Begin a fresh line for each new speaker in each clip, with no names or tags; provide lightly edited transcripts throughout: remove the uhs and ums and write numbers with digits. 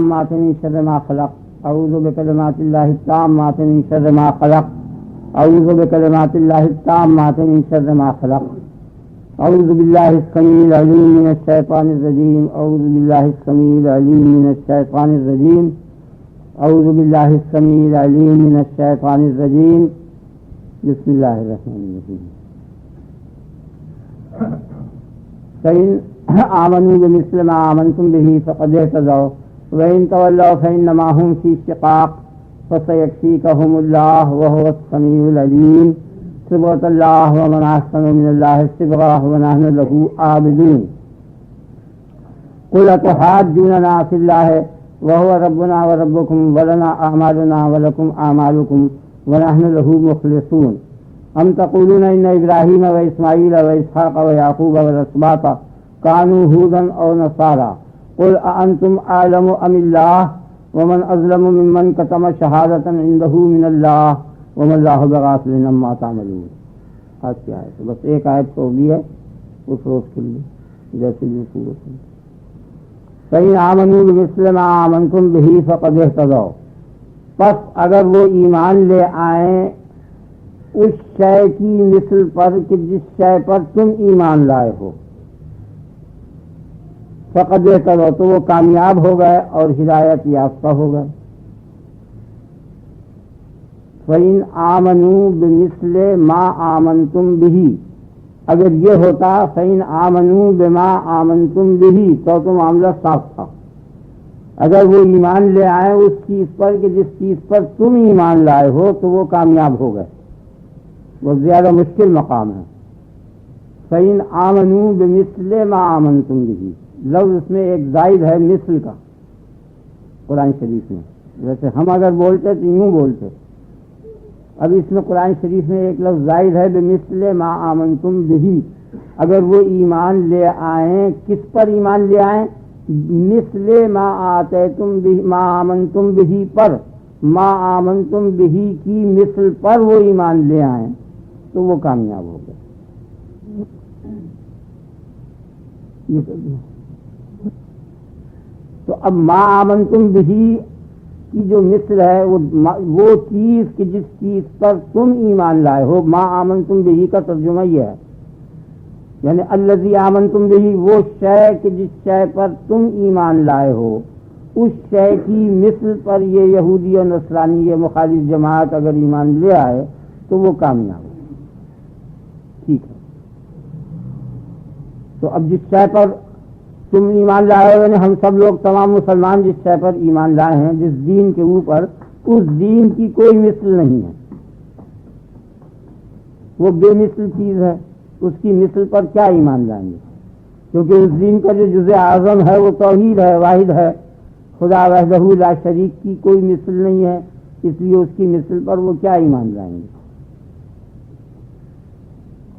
التامات من شر ما خلق اعوذ بکلمات اللہ التامات من شر ما خلق اعوذ بکلمات اللہ التامات من شر ما خلق اعوذ باللہ السمیع العلیم من الشیطان الرجیم اعوذ باللہ السمیع العلیم من الشیطان الرجیم اعوذ باللہ السمیع العلیم من الشیطان الرجیم بسم اللہ الرحمن الرحیم فإن آمنوا بمثل ما آمنتم به فقد اهتدوا وإن تولوا فإنما هم في شقاق فسيكفيكهم الله وهو السميع العليم صبغة الله ومن أحسن من الله صبغة ونحن له عابدون قل أتحاجوننا في الله وهو ربنا وربكم ولنا أعمالنا ولكم أعمالكم ونحن له مخلصون أم تقولون إن إبراهيم وإسماعيل وإسحاق ويعقوب والأسباط كانوا هودا أو نصارى قل أأنتم أعلم أم الله ومن أظلم ممن كتم شهادة عنده من الله وما الله بغافل عما تعملون. آج کیا ہے بس ایک آیت تو بھی ہے اس روز کے لیے جیسے بھی صورت ہے. فإن آمنوا بمثل ما آمنتم به فقد اهتدوا پس اگر وہ ایمان لے آئیں اس شے کی مثل پر کہ جس شے پر تم ایمان لائے ہو فقد اهتدوا تو وہ کامیاب ہو گئے اور ہدایت یافتہ ہو گئے. فإن آمنوا بمثل ما آمنتم به اگر یہ ہوتا فإن آمنوا بما آمنتم به تو معاملہ صاف تھا. اگر وہ ایمان لے آئے اس چیز پر کہ جس چیز پر تم ایمان لائے ہو تو وہ کامیاب ہو گئے. وہ زیادہ مشکل مقام ہے. فإن آمنوا بمثل ما آمنتم به لفظ اس میں ایک زائد ہے مثل کا قرآن شریف میں. جیسے ہم اگر بولتے تو یوں بولتے. اب اس میں قرآن شریف میں ایک لفظ زائد ہے بمثل ما آمنتم به اگر وہ ایمان لے آئیں کس پر ایمان لے آئیں مثل ما آتیتم به ما آمنتم به پر ما آمنتم به کی مثل پر وہ ایمان لے آئیں تو وہ کامیاب ہو گئے. تو اب ما آمنتم به کی جو مثل ہے وہ چیز کہ جس چیز پر تم ایمان لائے ہو. ما آمنتم به کا ترجمہ یہ ہے یعنی الذی آمنتم به وہ شے کہ جس شے پر تم ایمان لائے ہو اس شے کی مثل پر یہ یہودی اور نصرانی یہ مخالف جماعت اگر ایمان لے آئے تو وہ کامیاب ہو. ٹھیک ہے. تو اب جس شے پر تم ایمان لائے ہو یعنی ہم سب لوگ تمام مسلمان جس شے پر ایمان لائے ہیں جس دین کے اوپر اس دین کی کوئی مثل نہیں ہے. وہ بے مثل چیز ہے. اس کی مثل پر کیا ایمان لائیں گے کیونکہ اس دین کا جو جزء اعظم ہے وہ توحید ہے واحد ہے. خدا وحدہ لا شریک کی کوئی مثل نہیں ہے اس لیے اس کی مثل پر وہ کیا ایمان لائیں گے.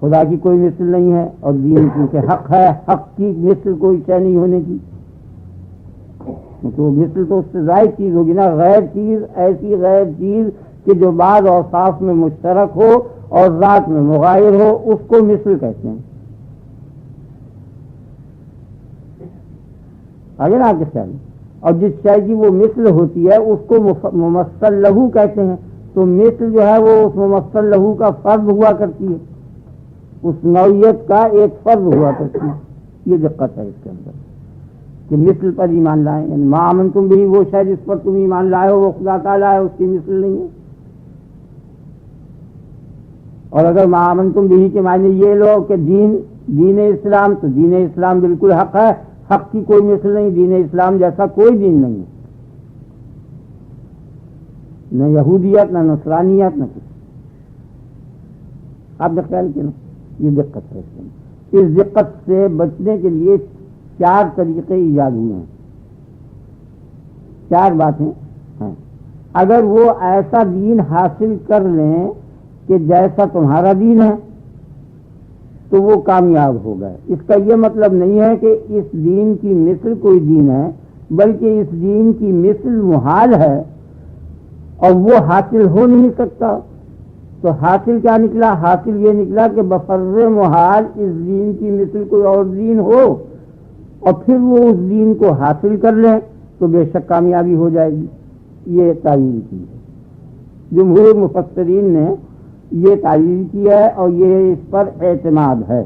خدا کی کوئی مثل نہیں ہے اور دین کیونکہ حق ہے حق کی مثل کوئی شے نہیں ہونے کی تو مثل تو اس سے زائد چیز ہوگی نا. غیر چیز ایسی غیر چیز کہ جو بعض اوصاف میں مشترک ہو اور ذات میں مغایر ہو اس کو مثل کہتے ہیں. آگے نا آپ کے خیال میں. اور جس شے کی وہ مثل ہوتی ہے اس کو ممثل لہو کہتے ہیں. تو مثل جو ہے وہ اس ممثل لہو کا فرد ہوا کرتی ہے اس نوعیت کا ایک فرد ہوا کرتی ہے. یہ دقت ہے اس کے اندر کہ مثل پر ایمان لائیں یعنی ما آمنتم به وہ شے جس پر تم ایمان لائے ہو وہ خدا تعالیٰ ہے اس کی مثل نہیں ہے. اور اگر ما آمنتم به کے معنی یہ لو کہ دین اسلام تو دین اسلام بالکل حق ہے حق کی کوئی مثل نہیں. دین اسلام جیسا کوئی دین نہیں ہے نہ یہودیت نہ نصرانیت نہ کچھ. آپ نے خیال کیا نا یہ دقت ہے. اس دقت سے بچنے کے لیے 4 طریقے ایجاد ہوئے ہیں. 4 باتیں ہیں. اگر وہ ایسا دین حاصل کر لیں کہ جیسا تمہارا دین ہے تو وہ کامیاب ہو گئے. اس کا یہ مطلب نہیں ہے کہ اس دین کی مثل کوئی دین ہے بلکہ اس دین کی مثل محال ہے اور وہ حاصل ہو نہیں سکتا. تو حاصل کیا نکلا؟ حاصل یہ نکلا کہ بفرض محال اس دین کی مثل کوئی اور دین ہو اور پھر وہ اس دین کو حاصل کر لیں تو بے شک کامیابی ہو جائے گی. یہ تعویل کی ہے. جمہور مفسرین نے یہ تعویل کی ہے اور یہ اس پر اعتماد ہے.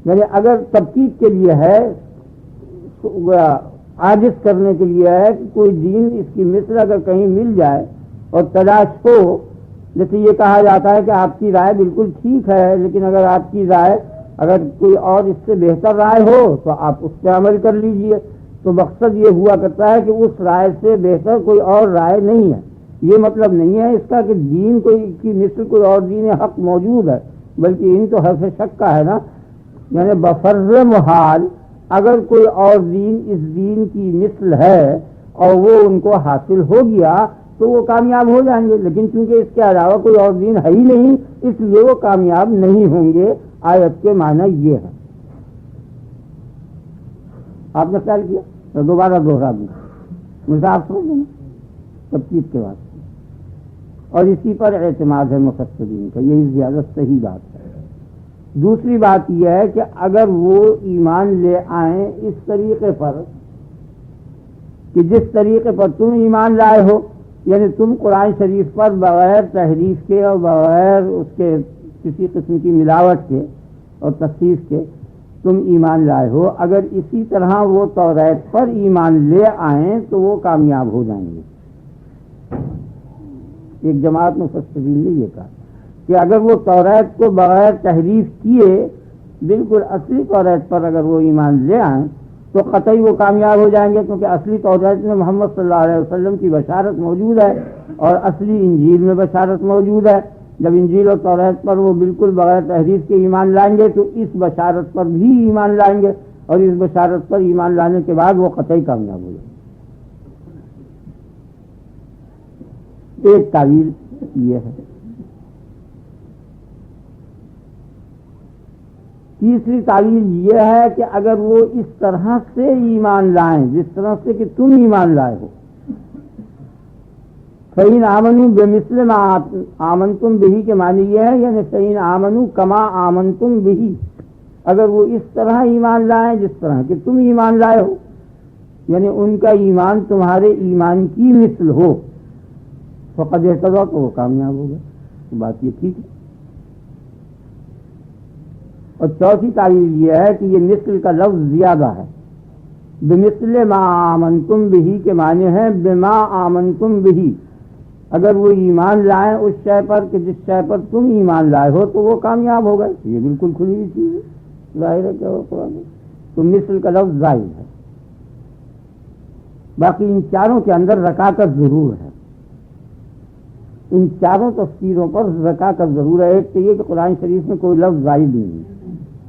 یعنی اگر تبکیت کے لیے ہے، عاجز کرنے کے لیے ہے کہ کوئی دین اس کی مثل اگر کہیں مل جائے اور تلاش ہو، جیسے یہ کہا جاتا ہے کہ آپ کی رائے بالکل ٹھیک ہے، لیکن اگر آپ کی رائے اگر کوئی اور اس سے بہتر رائے ہو تو آپ اس پہ عمل کر لیجئے. تو مقصد یہ ہوا کرتا ہے کہ اس رائے سے بہتر کوئی اور رائے نہیں ہے. یہ مطلب نہیں ہے اس کا کہ دین کوئی کی مثل کوئی اور دین حق موجود ہے، بلکہ ان تو حرف شک کا ہے نا. یعنی بفرض محال اگر کوئی اور دین اس دین کی مثل ہے اور وہ ان کو حاصل ہو گیا تو وہ کامیاب ہو جائیں گے، لیکن چونکہ اس کے علاوہ کوئی اور دین ہے ہی نہیں، اس لیے وہ کامیاب نہیں ہوں گے. آیت کے معنی یہ ہے. آپ نے خیال کیا تو دوبارہ دوہرا دوں، مزاح سمجھ لیں تبکیت کے بعد. اور اسی پر اعتماد ہے مفسرین کا، یہی زیادہ صحیح بات ہے. دوسری بات یہ ہے کہ اگر وہ ایمان لے آئیں اس طریقے پر کہ جس طریقے پر تم ایمان لائے ہو، یعنی تم قرآن شریف پر بغیر تحریف کے اور بغیر اس کے کسی قسم کی ملاوٹ کے اور تصحیف کے تم ایمان لائے ہو، اگر اسی طرح وہ توریت پر ایمان لے آئیں تو وہ کامیاب ہو جائیں گے. ایک جماعت مفسرین نے یہ کہا کہ اگر وہ توریت کو بغیر تحریف کیے بالکل اصلی توریت پر اگر وہ ایمان لے آئیں تو قطعی وہ کامیاب ہو جائیں گے، کیونکہ اصلی توریت میں محمد صلی اللہ علیہ وسلم کی بشارت موجود ہے اور اصلی انجیل میں بشارت موجود ہے. جب انجیل اور توریت پر وہ بالکل بغیر تحریف کے ایمان لائیں گے تو اس بشارت پر بھی ایمان لائیں گے، اور اس بشارت پر ایمان لانے کے بعد وہ قطعی کامیاب ہو جائیں گے. ایک تعویل یہ ہے. تیسری تعویل یہ ہے کہ اگر وہ اس طرح سے ایمان لائیں جس طرح سے کہ تم ایمان لائے ہو، فَإِنْ آمَنُوا بِمِثْلِ مَا آمَنْتُمْ بِهِ کے معنی یہ ہے، یعنی فَإِنْ آمَنُوا كَمَا آمَنْتُمْ بِهِ، اگر وہ اس طرح ایمان لائیں جس طرح کہ تم ایمان لائے ہو، یعنی ان کا ایمان تمہارے ایمان کی مثل ہو، فقد اہتدوا، تو وہ کامیاب ہو گئے. تو بات یہ ٹھیک ہے. اور چوتھی تعویل یہ ہے کہ یہ مثل کا لفظ زیادہ ہے. بمثل ما آمنتم بہی کے معنی ہے بما آمنتم بہی، اگر وہ ایمان لائیں اس شے پر کہ جس شے پر تم ایمان لائے ہو تو وہ کامیاب ہو گئے. یہ بالکل کھلی ہوئی چیز ہے، ظاہر ہے کیا وہ قرآن ہے. تو مثل کا لفظ ظاہر ہے. باقی ان چاروں کے اندر رکاکت ضرور ہے. ان چاروں تفسیروں پر رکاکت ضرور ہے. ایک تو یہ کہ قرآن شریف میں کوئی لفظ زائد نہیں ہے،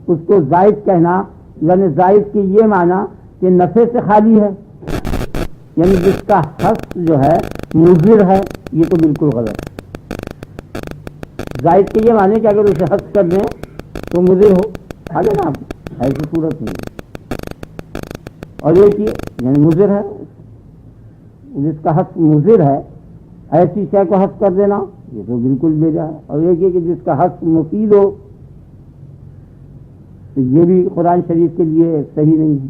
اس کو زائد کہنا یعنی زائد کی یہ معنی کہ نفع سے خالی ہے، یعنی جس کا حس جو ہے مضر ہے، یہ تو بالکل غلط ہے. زائد کے یہ معنی کہ اگر اسے حس کر دیں تو مضر ہو، آگے نا ایسی صورت نہیں ہے. اور ایک یہ یعنی مضر ہے، جس کا حس مضر ہے ایسی شے کو حس کر دینا یہ تو بالکل بیجا ہے. اور ایک یہ کہ جس کا حس مفید ہو تو یہ بھی قرآن شریف کے لیے صحیح نہیں ہے.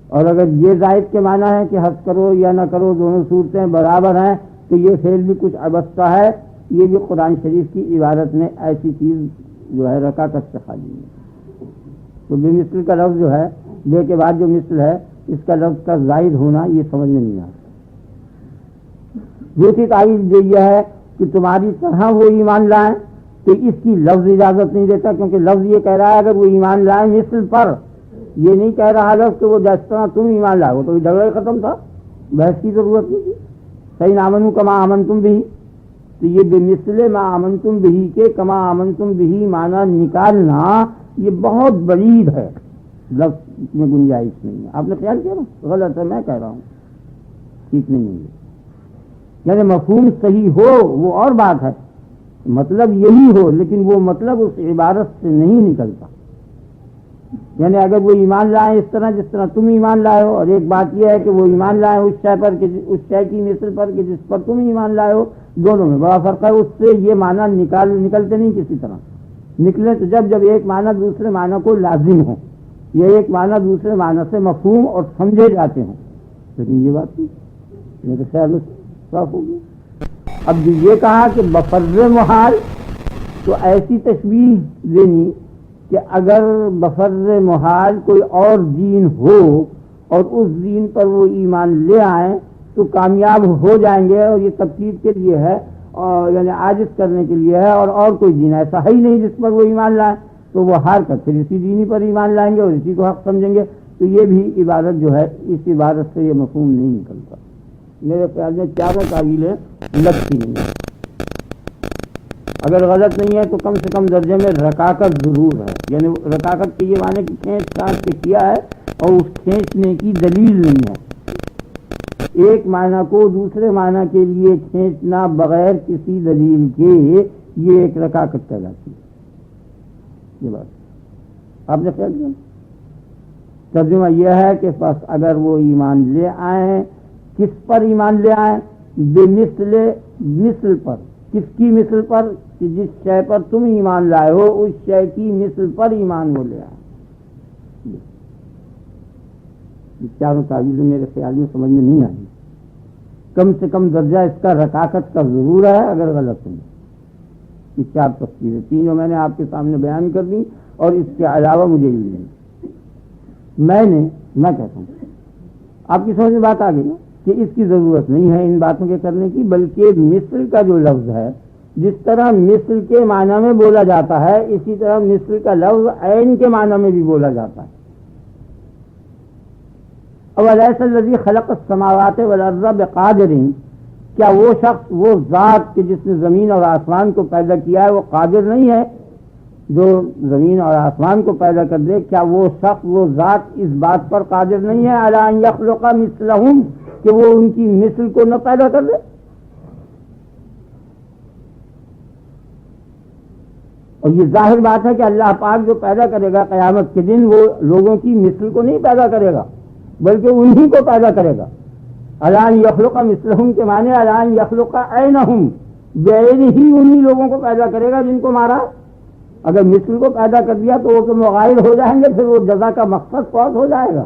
اور اگر یہ زائد کے معنی ہے کہ حس کرو یا نہ کرو دونوں صورتیں برابر ہیں تو یہ فعل بھی کچھ ابستہ ہے. یہ بھی قرآن شریف کی عبارت میں ایسی چیز جو ہے رکاکت سے خالی ہے. تو بے مثل کا لفظ جو ہے، بے کے بعد جو مثل ہے، اس کا لفظ کا زائد ہونا یہ سمجھ میں نہیں آتا. دوسری تعویل جو یہ ہے کہ تمہاری طرح وہ ایمان لائیں تو اس کی لفظ اجازت نہیں دیتا، کیونکہ لفظ یہ کہہ رہا ہے اگر وہ ایمان لائیں مثل پر، یہ نہیں کہہ رہا لفظ کہ وہ جس طرح تم ایمان لائے ہو. تو جھگڑا ہی ختم تھا، بحث کی ضرورت نہیں تھی. صحیح آمنوا کما آمنتم بہ، تو یہ بمثل ما آمنتم بہ کے کما آمنتم بہ معنی نکالنا یہ بہت بعید ہے، لفظ میں گنجائش نہیں ہے. آپ نے خیال کیا نا غلط ہے، میں کہہ رہا ہوں ٹھیک نہیں ہے. یعنی مفہوم صحیح ہو وہ اور بات ہے، مطلب یہی ہو، لیکن وہ مطلب اس عبارت سے نہیں نکلتا. یعنی اگر وہ ایمان لائیں اس طرح جس طرح تم ایمان لائے ہو، اور ایک بات یہ ہے کہ وہ ایمان لائیں اس شے پر کہ اس شے کی مثل پر کہ جس پر تم ایمان لائے ہو، دونوں میں بڑا فرق ہے. اس سے یہ معنی نکلتے نہیں کسی طرح. نکلے تو جب ایک معنی دوسرے معنی کو لازم ہو، یہ ایک معنی دوسرے معنی سے مفہوم اور سمجھے جاتے ہیں، لیکن یہ بات نہیں، میرے خیال میں صاف ہو گیا۔ اب جو یہ کہا کہ بفرض محال، تو ایسی تشبیہ دینی کہ اگر بفرض محال کوئی اور دین ہو اور اس دین پر وہ ایمان لے آئیں تو کامیاب ہو جائیں گے، اور یہ تبکیر کے لیے ہے، اور یعنی عاجز کرنے کے لیے ہے، اور کوئی دین ایسا ہے ہی نہیں جس پر وہ ایمان لائیں، تو وہ ہار کر پھر اسی دینی پر ایمان لائیں گے اور اسی کو حق سمجھیں گے۔ تو یہ بھی عبادت جو ہے، اس عبادت سے یہ مفہوم نہیں نکلتا۔ میرے خیال میں چاروں تعویلیں لگتی نہیں ہیں، اگر غلط نہیں ہے تو کم سے کم درجے میں رکاکت ضرور ہے، یعنی رکاکت کے یہ معنی کہ کھینچ تانچ کے کیا ہے اور اس کھینچنے کی دلیل نہیں ہے۔ ایک معنی کو دوسرے معنی کے لیے کھینچنا بغیر کسی دلیل کے، یہ ایک رکاکت کہلاتی ہے۔ یہ بات آپ نے خیال کیا؟ ترجمہ یہ ہے کہ بس اگر وہ ایمان لے آئیں، کس پر ایمان لے آئیں؟ مثل پر۔ کس کی مثل پر؟ کہ جس شے پر تم ایمان لائے ہو اس شے کی مثل پر ایمان وہ لے آئے۔ چاروں تعویلیں میرے خیال میں سمجھ میں نہیں آئی، کم سے کم درجہ اس کا رکاکت کا ضرور ہے اگر غلط نہیں۔ یہ چار تفسیریں تین جو میں نے آپ کے سامنے بیان کر دی، اور اس کے علاوہ مجھے یہ نہیں، میں کہتا ہوں آپ کی سمجھ میں بات آ گئی کہ اس کی ضرورت نہیں ہے ان باتوں کے کرنے کی، بلکہ مثل کا جو لفظ ہے، جس طرح مثل کے معنی میں بولا جاتا ہے اسی طرح مثل کا لفظ عین کے معنی میں بھی بولا جاتا ہے۔ اَوَلَيْسَ الَّذِي خَلَقَ السَّمَاوَاتِ وَالْأَرْضَ بِقَادِرٍ، کیا وہ شخص، وہ ذات کہ جس نے زمین اور آسمان کو پیدا کیا ہے، وہ قادر نہیں ہے جو زمین اور آسمان کو پیدا کر دے؟ کیا وہ شخص، وہ ذات اس بات پر قادر نہیں ہے عَلَىٰ أَن يَخْلُقَ مِثْلَهُمْ کہ وہ ان کی مثل کو نہ پیدا کر دے؟ اور یہ ظاہر بات ہے کہ اللہ پاک جو پیدا کرے گا قیامت کے دن، وہ لوگوں کی مثل کو نہیں پیدا کرے گا بلکہ انہی کو پیدا کرے گا۔ أَلَىٰ أَن يَخْلُقَ مِثْلَهُمْ کے معنی أَلَىٰ أَن يَخْلُقَ عَيْنَهُمْ، بعینہ ہی انہی لوگوں کو پیدا کرے گا جن کو مارا۔ اگر مثل کو پیدا کر دیا تو وہ مغائر ہو جائیں گے، پھر وہ جزا کا مقصد فوت ہو جائے گا۔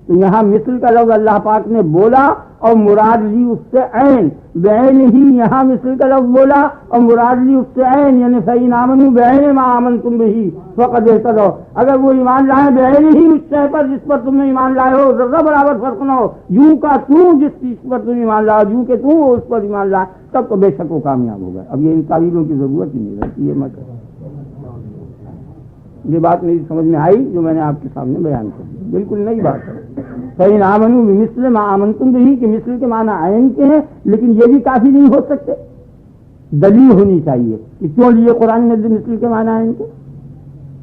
تو یہاں مثل کا لفظ اللہ پاک نے بولا اور مراد لی اس سے عین، بعین ہی یہاں مثل کا لفظ بولا اور مراد لی اس سے عین، یعنی فَإِنْ آمَنُوا بِعَيْنِ مَا آمَنْتُمْ بِهِ فَقَدْ اهْتَدَوْا، اگر وہ ایمان لائیں بعین ہی اس شے پر جس پر تم نے ایمان لائے ہو، ذرہ برابر فرق نہ ہو، یوں کا توں جس چیز پر تم ایمان لائے یوں کہ توں اس پر ایمان لائے، تب تو بے شک وہ کامیاب ہو گئے۔ اب یہ ان تعویلوں کی ضرورت ہی نہیں رہتی، یہ مت یہ بات میری سمجھ میں آئی جو میں نے آپ کے سامنے بیان کر دی، بالکل نئی بات ہے۔ فَإِنْ آمَنُوا بِمِثْلِ مَا آمَنْتُمْ بِهِ کہ مثل کے معنی عین کے ہیں، لیکن یہ بھی کافی نہیں ہو سکتے، دلیل ہونی چاہیے کہ کیوں لیے قرآن میں مثل کے معنی عین کے۔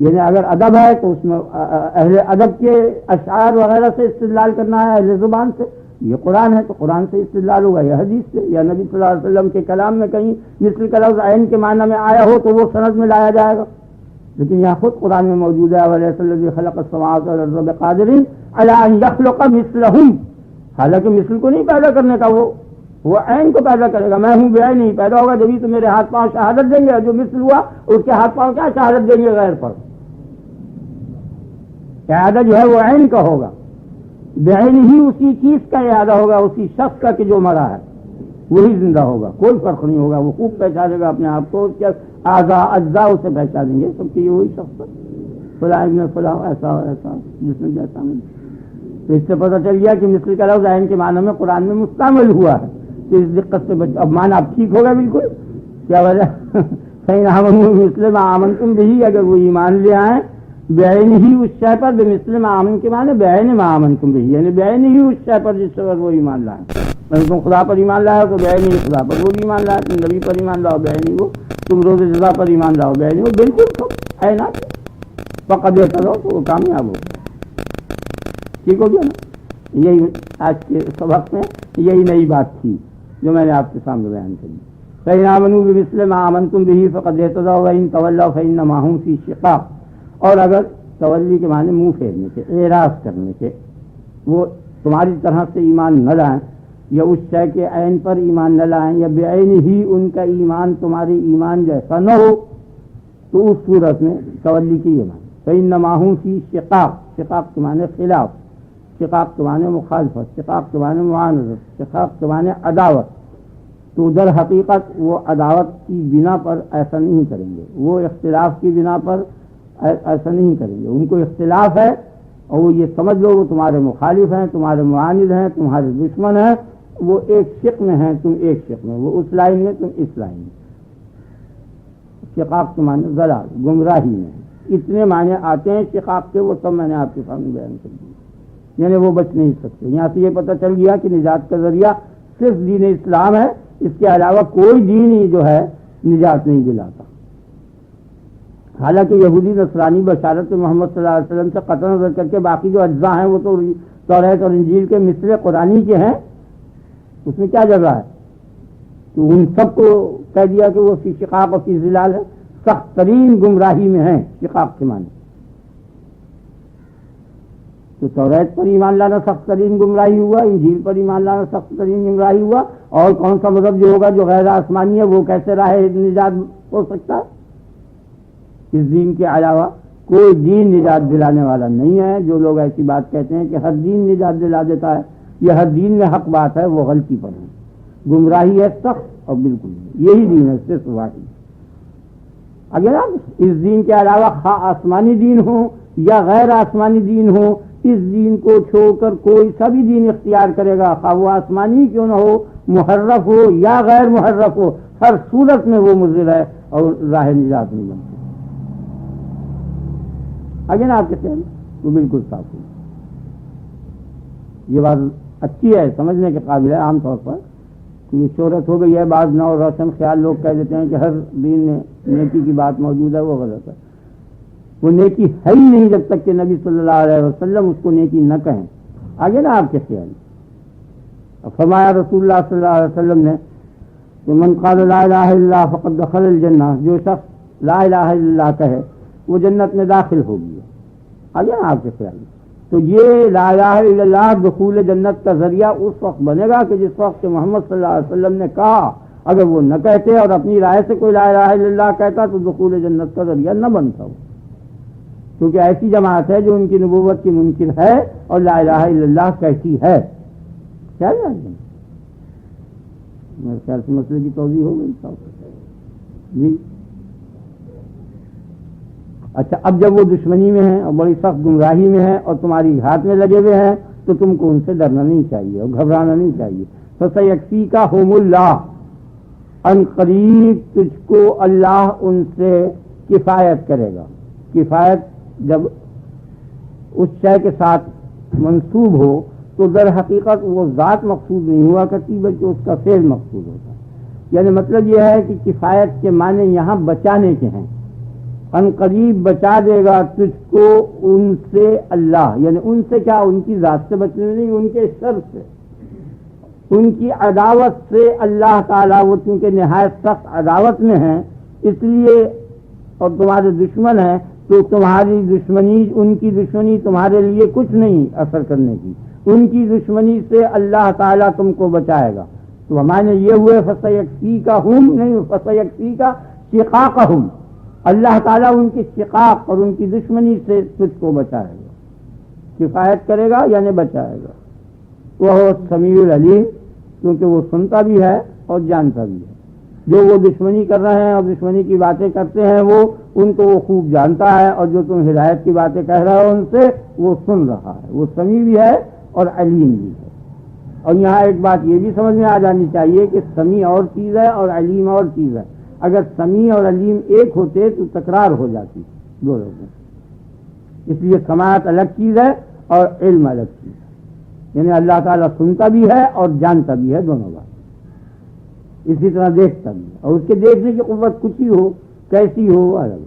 یعنی اگر ادب ہے تو اس میں اہل ادب کے اشعار وغیرہ سے استدلال کرنا ہے، اہل زبان سے، یہ قرآن ہے تو قرآن سے استدلال ہوگا، یا حدیث سے، یا نبی صلی اللہ علیہ وسلم کے کلام میں کہیں مثل کا لفظ عین کے معنی میں آیا ہو تو وہ سند میں لایا جائے گا۔ لیکن یہاں خود قرآن میں موجود ہے وَلَيْسَ الَّذِي خَلَقَ السَّمَاوَاتِ وَالْأَرْضَ بِقَادِرٍ عَلَىٰ أَن يَخْلُقَ مِثْلَهُمْ، حالانکہ مثل کو نہیں پیدا کرنے کا، وہ عین کو پیدا کرے گا۔ میں ہوں بعین نہیں پیدا ہوگا جبھی تو میرے ہاتھ پاؤں شہادت دیں گے، جو مثل ہوا اس کے ہاتھ پاؤں کیا شہادت دیں گے غیر پر؟ اعادہ جو ہے وہ عین کا ہوگا، بعین ہی اسی چیز کا اعادہ ہوگا، اسی شخص کا کہ جو مرا ہے وہی زندہ ہوگا، کوئی فرق نہیں ہوگا، وہ خوب پہچانے گا اپنے آپ کو، کیا اجزاء اسے پہچانیں گے سب کی، وہی شخص فلاں ابن فلاں ایسا ایسا جس نے جیسا میں۔ تو اس سے پتہ چل گیا کہ مثل کا لفظ عین کے معنی میں قرآن میں مستعمل ہوا ہے، تو اس دقت سے اب معنی اب ٹھیک ہوگا بالکل۔ کیا وجہ؟ فَإِنْ آمَنُوا بِمِثْلِ مَا آمَنْتُمْ بِهِ، اگر وہ ایمان لے آئیں بعین ہی اس شے پر، بمثل ما آمن کے معنی بعین ما آمنتم بہ، یعنی بعین ہی اس شے پر جس پر وہ ایمان لائیں۔ تم خدا پر ایمان لاؤ تو بعین ہی خدا پر وہ بھی ایمان لائے، تم نبی پر ایمان لاؤ بعین ہی وہ، تم روز جزا پر ایمان لاؤ بعین ہی وہ، بالکل تو ہے نا، فقد اہتدوا تو وہ کامیاب ہو۔ ٹھیک ہو گیا نا؟ یہی آج کے سبق میں یہی نئی بات تھی جو میں نے آپ کے سامنے بیان کری۔ فَإِنْ آمَنُوا بِمِثْلِ مَا آمَنْتُمْ بِهِ فَقَدْ اهْتَدَوْا وَإِنْ تَوَلَّوْا فَإِنَّمَا هُمْ فِي شِقَاقٍ، اور اگر تولی کے معنی منہ پھیرنے کے، اعراض کرنے کے، وہ تمہاری طرح سے ایمان نہ لائیں، یا اس شے کے عین پر ایمان نہ لائیں، یا بعین ہی ان کا ایمان تمہارے ایمان جیسا نہ ہو، تو اس صورت میں تولی کی یہ معنی فَإِنَّمَا هُمْ فِي شِقَاقٍ، شقاق کے معنی خلاف، شقاق کے معنی مخالفت، شقاق کے معنی معاندت، شقاق کے معنی عداوت. تو در حقیقت وہ عداوت کی بنا پر ایسا نہیں کریں گے، وہ اختلاف کی بنا پر ایسا نہیں کریں گے. ان کو اختلاف ہے اور وہ یہ سمجھ لو وہ تمہارے مخالف ہیں، تمہارے معاند ہیں، تمہارے دشمن ہیں. وہ ایک شق میں ہیں، تم ایک شق میں، وہ اس لائن میں، تم اس لائن میں. شقاق کے معنی ضلال، گمراہی میں. اتنے معنی آتے ہیں شقاق کے، وہ سب میں نے آپ کے سامنے بیان کر دیے. یعنی وہ بچ نہیں سکتے. یہاں سے یہ پتہ چل گیا کہ نجات کا ذریعہ صرف دین اسلام ہے، اس کے علاوہ کوئی دین ہی جو ہے نجات نہیں دلاتا. حالانکہ یہودی نصرانی بشارت محمد صلی اللہ علیہ وسلم سے قطع نظر کر کے باقی جو اجزاء ہیں وہ تو توریت اور انجیل کے مثل قرآنی کے ہیں، اس میں کیا جگہ ہے؟ تو ان سب کو کہہ دیا کہ وہ فی شقاق اور فی ظلال ہے، سخت ترین گمراہی میں ہیں. شقاق کے معنی تو توریت پر ایمان لانا سخت ترین گمراہی ہوا، انجیل پر ایمان لانا سخت ترین گمراہی ہوا. اور کون سا مذہب جو ہوگا جو غیر آسمانی ہے وہ کیسے راہ نجات ہو سکتا ہے؟ اس دین کے علاوہ کوئی دین نجات دلانے والا نہیں ہے. جو لوگ ایسی بات کہتے ہیں کہ ہر دین نجات دلا دیتا ہے، یہ ہر دین میں حق بات ہے، وہ غلطی پر ہے. گمراہی ہے سخت اور بالکل نہیں. یہی دین ہے صرف واحد. اگر آپ اس دین کے علاوہ خواہ آسمانی دین ہو یا غیر آسمانی دین ہو، اس دین کو چھوڑ کر کوئی سا بھی دین اختیار کرے گا، خواہ وہ آسمانی کیوں نہ ہو، محرف ہو یا غیر محرف ہو، ہر صورت میں وہ مضر ہے اور راہ نجات نہیں بنتی. اگر آپ کہتے ہیں وہ بالکل صاف ہو. یہ بات اچھی ہے، سمجھنے کے قابل ہے. عام طور پر یہ شہرت ہو گئی ہے، بعض نو روشن خیال لوگ کہہ دیتے ہیں کہ ہر دین میں نیکی کی بات موجود ہے. وہ غلط ہے. وہ نیکی ہے ہی نہیں جب تک کہ نبی صلی اللہ علیہ وسلم اس کو نیکی نہ کہیں. آگے نا آپ کے خیال فرمایا رسول اللہ صلی اللہ علیہ وسلم نے کہ من قال لا الہ الا اللہ فقد دخل الجنہ، جو شخص لا الہ الا اللہ کہے وہ جنت میں داخل ہو گیا. آگے نا آپ کے خیال. تو یہ لا الہ الا اللہ دخول جنت کا ذریعہ اس وقت بنے گا کہ جس وقت کہ محمد صلی اللہ علیہ وسلم نے کہا. اگر وہ نہ کہتے اور اپنی رائے سے کوئی لا الہ الا اللہ کہتا تو دخول جنت کا ذریعہ نہ بنتا ہو. کیونکہ ایسی جماعت ہے جو ان کی نبوت کی منکر ہے اور لا الہ الا اللہ کہتی ہے. کیا میرے خیال سے مسئلے کی توضیح ہو گئی جی. اچھا، اب جب وہ دشمنی میں ہیں اور بڑی سخت گمراہی میں ہیں اور تمہاری ہاتھ میں لگے ہوئے ہیں تو تم کو ان سے ڈرنا نہیں چاہیے اور گھبرانا نہیں چاہیے. فَسَيَكْفِيكَهُمُ اللَّهُ، ان قریب تجھ کو اللہ ان سے کفایت کرے گا. کفایت جب اس شے کے ساتھ منسوب ہو تو در حقیقت وہ ذات مقصود نہیں ہوا کرتی بلکہ اس کا فعل مقصود ہوتا ہے. یعنی مطلب یہ ہے کہ کفایت کے معنی یہاں بچانے کے ہیں. ان قریب بچا دے گا تجھ کو ان سے اللہ، یعنی ان سے کیا؟ ان کی ذات سے بچنے میں نہیں، ان کے شر سے، ان کی عداوت سے. اللہ تعالیٰ وہ چونکہ نہایت سخت عداوت میں ہیں اس لیے، اور تمہارے دشمن ہیں تو تمہاری دشمنی، ان کی دشمنی تمہارے لیے کچھ نہیں اثر کرنے کی. ان کی دشمنی سے اللہ تعالیٰ تم کو بچائے گا. تو ہمارے یہ ہوئے فَسَيَكْفِيكَهُمْ نہیں، فَسَيَكْفِيكَ شِقَاقَهُمْ. اللہ تعالیٰ ان کی شقاق اور ان کی دشمنی سے تجھ کو بچائے گا، کفایت کرے گا یعنی بچائے گا. وہ سمیع العلیم، کیونکہ وہ سنتا بھی ہے اور جانتا بھی ہے. جو وہ دشمنی کر رہے ہیں اور دشمنی کی باتیں کرتے ہیں وہ ان کو وہ خوب جانتا ہے، اور جو تم ہدایت کی باتیں کہہ رہے ہو ان سے وہ سن رہا ہے. وہ سمیع بھی ہے اور علیم بھی ہے. اور یہاں ایک بات یہ بھی سمجھ میں آ جانی چاہیے کہ سمیع اور چیز ہے اور علیم اور چیز ہے. اگر سمیع اور علیم ایک ہوتے تو تکرار ہو جاتی دو لوگوں. اس لیے سماعت الگ چیز ہے اور علم الگ چیز ہے. یعنی اللہ تعالیٰ سنتا بھی ہے اور جانتا بھی ہے دونوں بات. اسی طرح دیکھتا بھی ہے، اور اس کے دیکھنے کی قوت کچھ ہی ہو، کیسی ہو، الگ.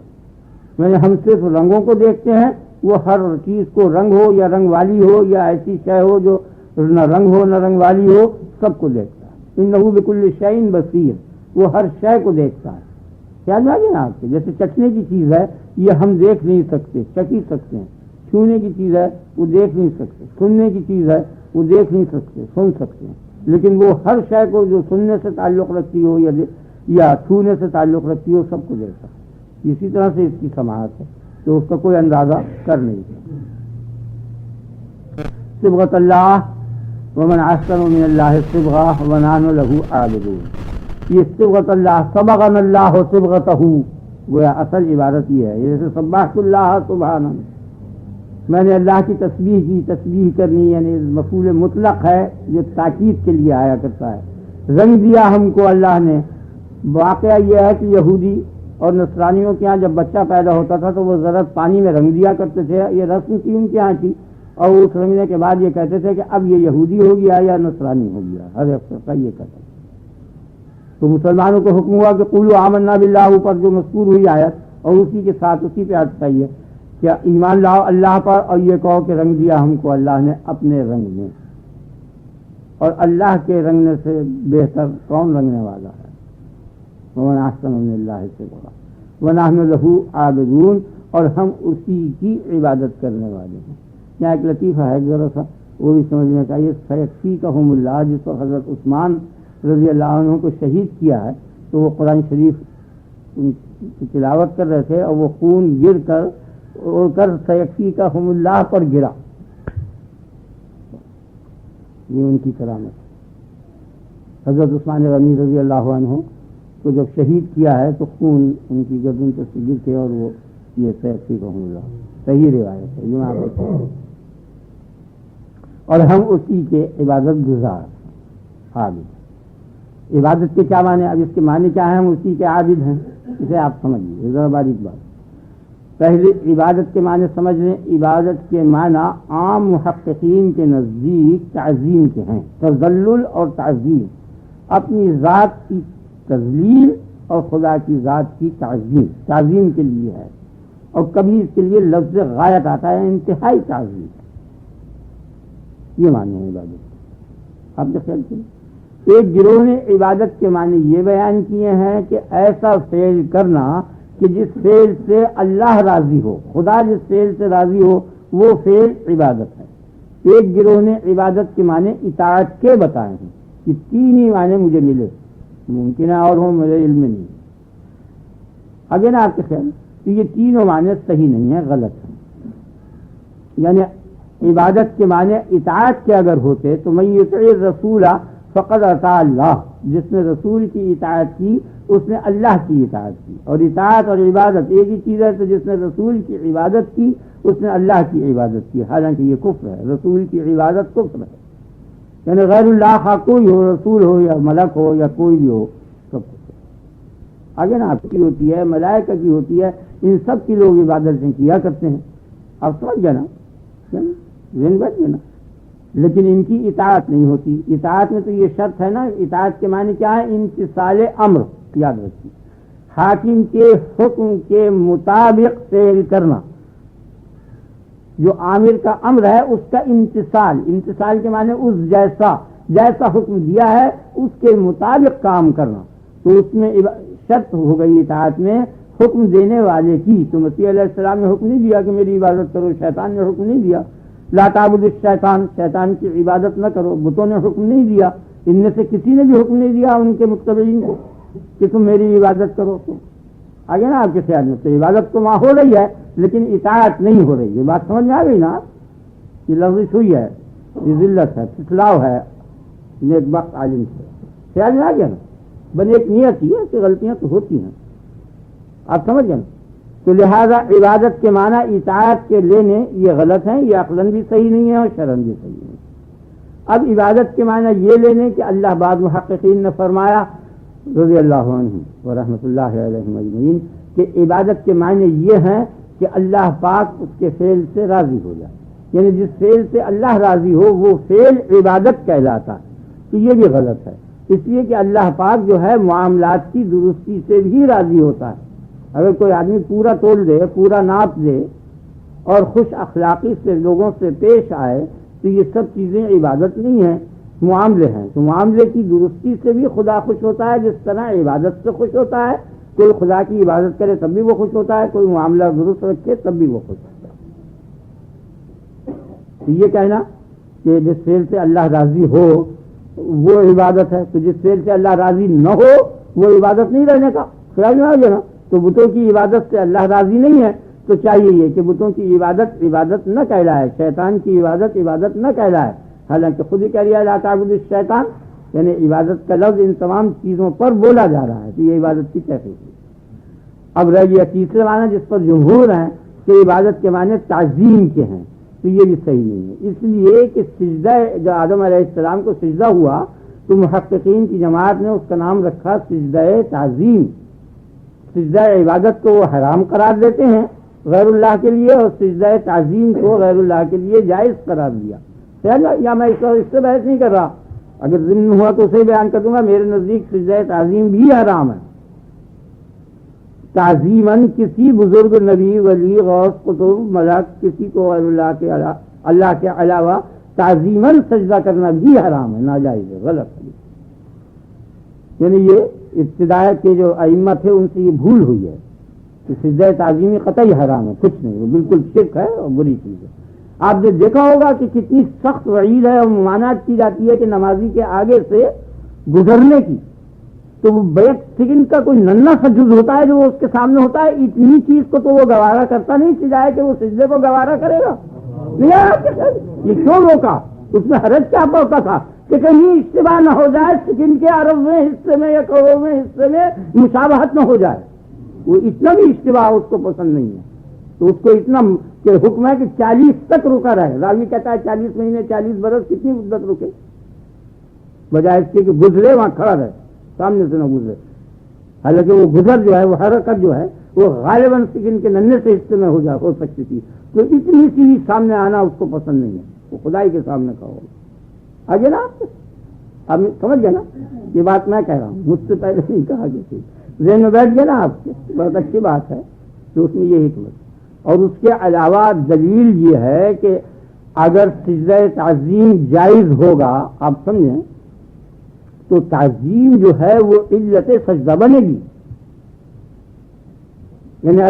یعنی ہم صرف رنگوں کو دیکھتے ہیں، وہ ہر چیز کو رنگ ہو یا رنگ والی ہو یا ایسی شے ہو جو نہ رنگ ہو نہ رنگ والی ہو، سب کو دیکھتا ہے. انہ بکل شیء بصیر، وہ ہر شے کو دیکھتا ہے. خیال آگے نا آپ کے. جیسے چکھنے کی چیز ہے یہ ہم دیکھ نہیں سکتے، چکھ ہی سکتے ہیں. چھونے کی چیز ہے وہ دیکھ نہیں سکتے. سننے کی چیز ہے وہ دیکھ نہیں سکتے، سن سکتے ہیں. لیکن وہ ہر شے کو جو سننے سے تعلق رکھتی ہو یا چھونے سے تعلق رکھتی ہو سب کو دیکھتا ہے. اسی طرح سے اس کی سماعت ہے تو اس کا کوئی اندازہ کر نہیں سکتا. صبغۃ اللہ ومن احسن من اللہ صبغہ ونحن لہ عابدون. یہ صبغۃ اللہ، صبغنا اللہ صبغتہ، گویا اصل عبارت یہ ہے. جیسے سبحت اللہ سبحانہ، میں نے اللہ کی تسبیح کی. تسبیح کرنی یعنی مفعول مطلق ہے جو تاکید کے لیے آیا کرتا ہے. رنگ دیا ہم کو اللہ نے. واقعہ یہ ہے کہ یہودی اور نصرانیوں کے ہاں جب بچہ پیدا ہوتا تھا تو وہ ذرا پانی میں رنگ دیا کرتے تھے. یہ رسم تھی ان کے ہاں کی، اور اس رنگنے کے بعد یہ کہتے تھے کہ اب یہ یہودی ہو گیا یا نصرانی ہو گیا. ہر فرقہ یہ کہتا تھا. تو مسلمانوں کو حکم ہوا کہ قولوا آمنا باللہ پر جو مذکور ہوئی آیت، اور اسی کے ساتھ اسی پہ عطف ہے کہ ایمان لاؤ اللہ پر، اور یہ کہو کہ رنگ دیا ہم کو اللہ نے اپنے رنگ میں. اور اللہ کے رنگنے سے بہتر کون رنگنے والا ہے؟ ومن احسن من اللہ صبغہ ونحن لہ عابدون، اور ہم اسی کی عبادت کرنے والے ہیں. یہاں ایک لطیفہ ہے ذرا سا وہ بھی سمجھنا چاہیے. سیکفیکہم اللہ، جس کو حضرت عثمان رضی اللہ عنہ کو شہید کیا ہے تو وہ قرآن شریف کی تلاوت کر رہے تھے اور وہ خون گر کر اڑ کر سیکفیکہم اللہ پر گرا. یہ ان کی کرامت. حضرت عثمان غنی رضی اللہ عنہ کو جب شہید کیا ہے تو خون ان کی گردن پر سے گر کے، اور وہ یہ سیکفیکہم اللہ صحیح روایت ہے. اور ہم اسی کے عبادت گزار عابد. عبادت کے کیا معنی؟ اب اس کے معنی کیا ہے؟ ہم اسی کے عابد ہیں. اسے آپ سمجھیے ذرا باریک بات. پہلے عبادت کے معنی سمجھ لیں. عبادت کے معنی عام محققین کے نزدیک تعظیم کے ہیں. تذلل اور تعظیم، اپنی ذات کی تذلیل اور خدا کی ذات کی تعظیم. تعظیم کے لیے ہے، اور کبھی اس کے لیے لفظ غایت آتا ہے، انتہائی تعظیم. یہ معنی ہے عبادت. آپ نے خیال کیا؟ ایک گروہ نے عبادت کے معنی یہ بیان کیے ہیں کہ ایسا فعل کرنا کہ جس فعل سے اللہ راضی ہو، خدا جس فعل سے راضی ہو وہ فعل عبادت ہے. ایک گروہ نے عبادت کے معنی اطاعت کے بتائے ہیں کہ تین ہی معنی مجھے ملے، ممکن ہے اور ہوں، میرے علم میں نہیں. اگر نا آپ کے خیال تو یہ تینوں معنی صحیح نہیں ہیں، غلط ہیں. یعنی عبادت کے معنی اطاعت کے اگر ہوتے تو من یطع الرسول فقد اطاع اللہ، جس نے رسول کی اطاعت کی اس نے اللہ کی اطاعت کی. اور اطاعت اور عبادت ایک ہی چیز ہے. تو جس نے رسول کی عبادت کی اس نے اللہ کی عبادت کی، حالانکہ یہ کفر ہے. رسول کی عبادت کفر ہے. یعنی غیر اللہ خواہ کوئی ہو، رسول ہو یا ملک ہو یا کوئی بھی ہو، سب کفر. آگے نا آپ کی ہوتی ہے، ملائکہ کی ہوتی ہے، ان سب کی لوگ عبادتیں کیا کرتے ہیں. آپ سمجھ گئے نا؟ نا لیکن ان کی اطاعت نہیں ہوتی. اطاعت میں تو یہ شرط ہے نا. اطاعت کے معنی کیا ہے؟ امتثال امر. یاد رکھیے، حاکم کے حکم کے مطابق فعل کرنا. جو عامر کا امر ہے اس کا امتثال. امتثال کے معنی اس جیسا حکم دیا ہے اس کے مطابق کام کرنا. تو اس میں شرط ہو گئی اطاعت میں حکم دینے والے کی. تو مسیح علیہ السلام نے حکم نہیں دیا کہ میری عبادت کرو. شیطان نے حکم نہیں دیا لا تعبد الشیطان، شیطان کی عبادت نہ کرو. بتوں نے حکم نہیں دیا. ان میں سے کسی نے بھی حکم نہیں دیا ان کے متبعین کو کہ تم میری عبادت کرو. تو آگے نا آپ کے خیال میں تو عبادت تو وہاں ہو رہی ہے لیکن اطاعت نہیں ہو رہی. یہ بات سمجھ میں آ گئی نا؟ یہ لفظ ہوئی ہے، یہ ذلت ہے، پھسلاؤ ہے نیک بخت عالم سے. خیال میں آ گیا نا؟ بن ایک نیت ہی ہے کہ غلطیاں تو ہوتی ہیں. آپ سمجھ گئے نا؟ تو لہذا عبادت کے معنی اطاعت کے لینے یہ غلط ہیں. یہ عقلاً بھی صحیح نہیں ہے اور شرعاً بھی صحیح نہیں. اب عبادت کے معنی یہ لینے کہ اللہ بعض محققین نے فرمایا رضی اللہ عنہ و رحمۃ اللہ علیہ اجمعین کہ عبادت کے معنی یہ ہیں کہ اللہ پاک اس کے فعل سے راضی ہو جائے. یعنی جس فعل سے اللہ راضی ہو وہ فعل عبادت کہلاتا ہے. تو یہ بھی غلط ہے، اس لیے کہ اللہ پاک جو ہے معاملات کی درستی سے بھی راضی ہوتا ہے. اگر کوئی آدمی پورا تول دے، پورا ناپ دے اور خوش اخلاقی سے لوگوں سے پیش آئے تو یہ سب چیزیں عبادت نہیں ہیں، معاملے ہیں. تو معاملے کی درستی سے بھی خدا خوش ہوتا ہے جس طرح عبادت سے خوش ہوتا ہے. کوئی خدا کی عبادت کرے تب بھی وہ خوش ہوتا ہے، کوئی معاملہ درست رکھے تب بھی وہ خوش ہوتا ہے. تو یہ کہنا کہ جس فعل سے اللہ راضی ہو وہ عبادت ہے، تو جس فعل سے اللہ راضی نہ ہو وہ عبادت نہیں رہنے کا. خیال میں آ گیا نا؟ تو بتوں کی عبادت سے اللہ راضی نہیں ہے، تو تو چاہیے یہ کہ بتوں کی عبادت عبادت نہ کہلائے، شیطان کی عبادت عبادت نہ کہلائے، حالانکہ خود ہی کہہ رہا ہے لا تعبدوا الشیطان، یعنی عبادت کا لفظ ان تمام چیزوں پر بولا جا رہا ہے کہ یہ عبادت کی کیفیت ہے۔ اب رہ گیا تیسرے معنی جس پر جمہور ہیں کہ عبادت کے معنی تعظیم کے ہیں، تو یہ بھی صحیح نہیں ہے، اس لیے کہ سجدہ جو آدم علیہ السلام کو سجدہ ہوا تو محققین کی جماعت نے اس کا نام رکھا سجدہ تعظیم۔ سجدہ عبادت کو وہ حرام قرار دیتے ہیں غیر اللہ کے لیے، اور سجدہ تعظیم کو غیر اللہ کے لیے جائز قرار دیا۔ یا میں اس سے بحث نہیں کر رہا، اگر ضمن ہوا تو اسے بیان کر دوں گا، میرے نزدیک سجدہ تعظیم بھی حرام ہے۔ تعظیماً کسی بزرگ نبی ولی غوث قطب ملک کسی کو غیر اللہ کے علاوہ تعظیماً سجدہ کرنا بھی حرام ہے، ناجائز ہے، غلط ہے۔ یعنی یہ ابتداء کے جو ائمہ تھے ان سے یہ بھول ہوئی ہے کہ سجدہ تعظیمی قطعی حرام ہے، کچھ نہیں، وہ بالکل شرک ہے اور بری چیز ہے۔ آپ نے دیکھا ہوگا کہ کتنی سخت وعید ہے اور ممانعت کی جاتی ہے کہ نمازی کے آگے سے گزرنے کی، تو وہ بیک سیکنڈ کا کوئی ننھا سا جز ہوتا ہے جو وہ اس کے سامنے ہوتا ہے، اتنی چیز کو تو وہ گوارا کرتا نہیں، سجائے کہ وہ سجدے کو گوارا کرے گا نہیں۔ یہ کیوں روکا؟ اس میں حرج کیا پڑتا تھا کہ کہیں اشتباہ نہ ہو جائے، سیکنڈ کے عربویں حصے میں یا کروڑویں حصے میں مشابہت نہ ہو جائے۔ وہ اتنا بھی اشتباہ اس کو پسند نہیں ہے، تو اس کو اتنا کہ حکم ہے کہ 40 تک رکا رہے۔ راوی کہتا ہے 40 مہینے 40 برس، کتنی مدت رکے، بجائے اس کے کہ گزرے وہاں کھڑا رہے، سامنے سے نہ گزرے۔ حالانکہ وہ گزر جو ہے، وہ حرکت جو ہے وہ غالباً سیکنڈ کے ننھے سے حصے میں ہو سکتی تھی، تو اتنی سی سامنے آنا اس کو پسند نہیں ہے، وہ خدائی کے سامنے کا ہوگا۔ آگے نا آپ سمجھ گئے نا، یہ بات میں کہہ رہا ہوں، مجھ سے پہلے نہیں کہا گئی، ذہن میں بیٹھ گیا نا آپ کے، بہت اچھی بات ہے، تو اس میں یہ حکمت۔ اور اس کے علاوہ دلیل یہ ہے کہ اگر سجدہ تعظیم جائز ہوگا، آپ سمجھیں، تو تعظیم جو ہے وہ علت سجدہ بنے گی، یعنی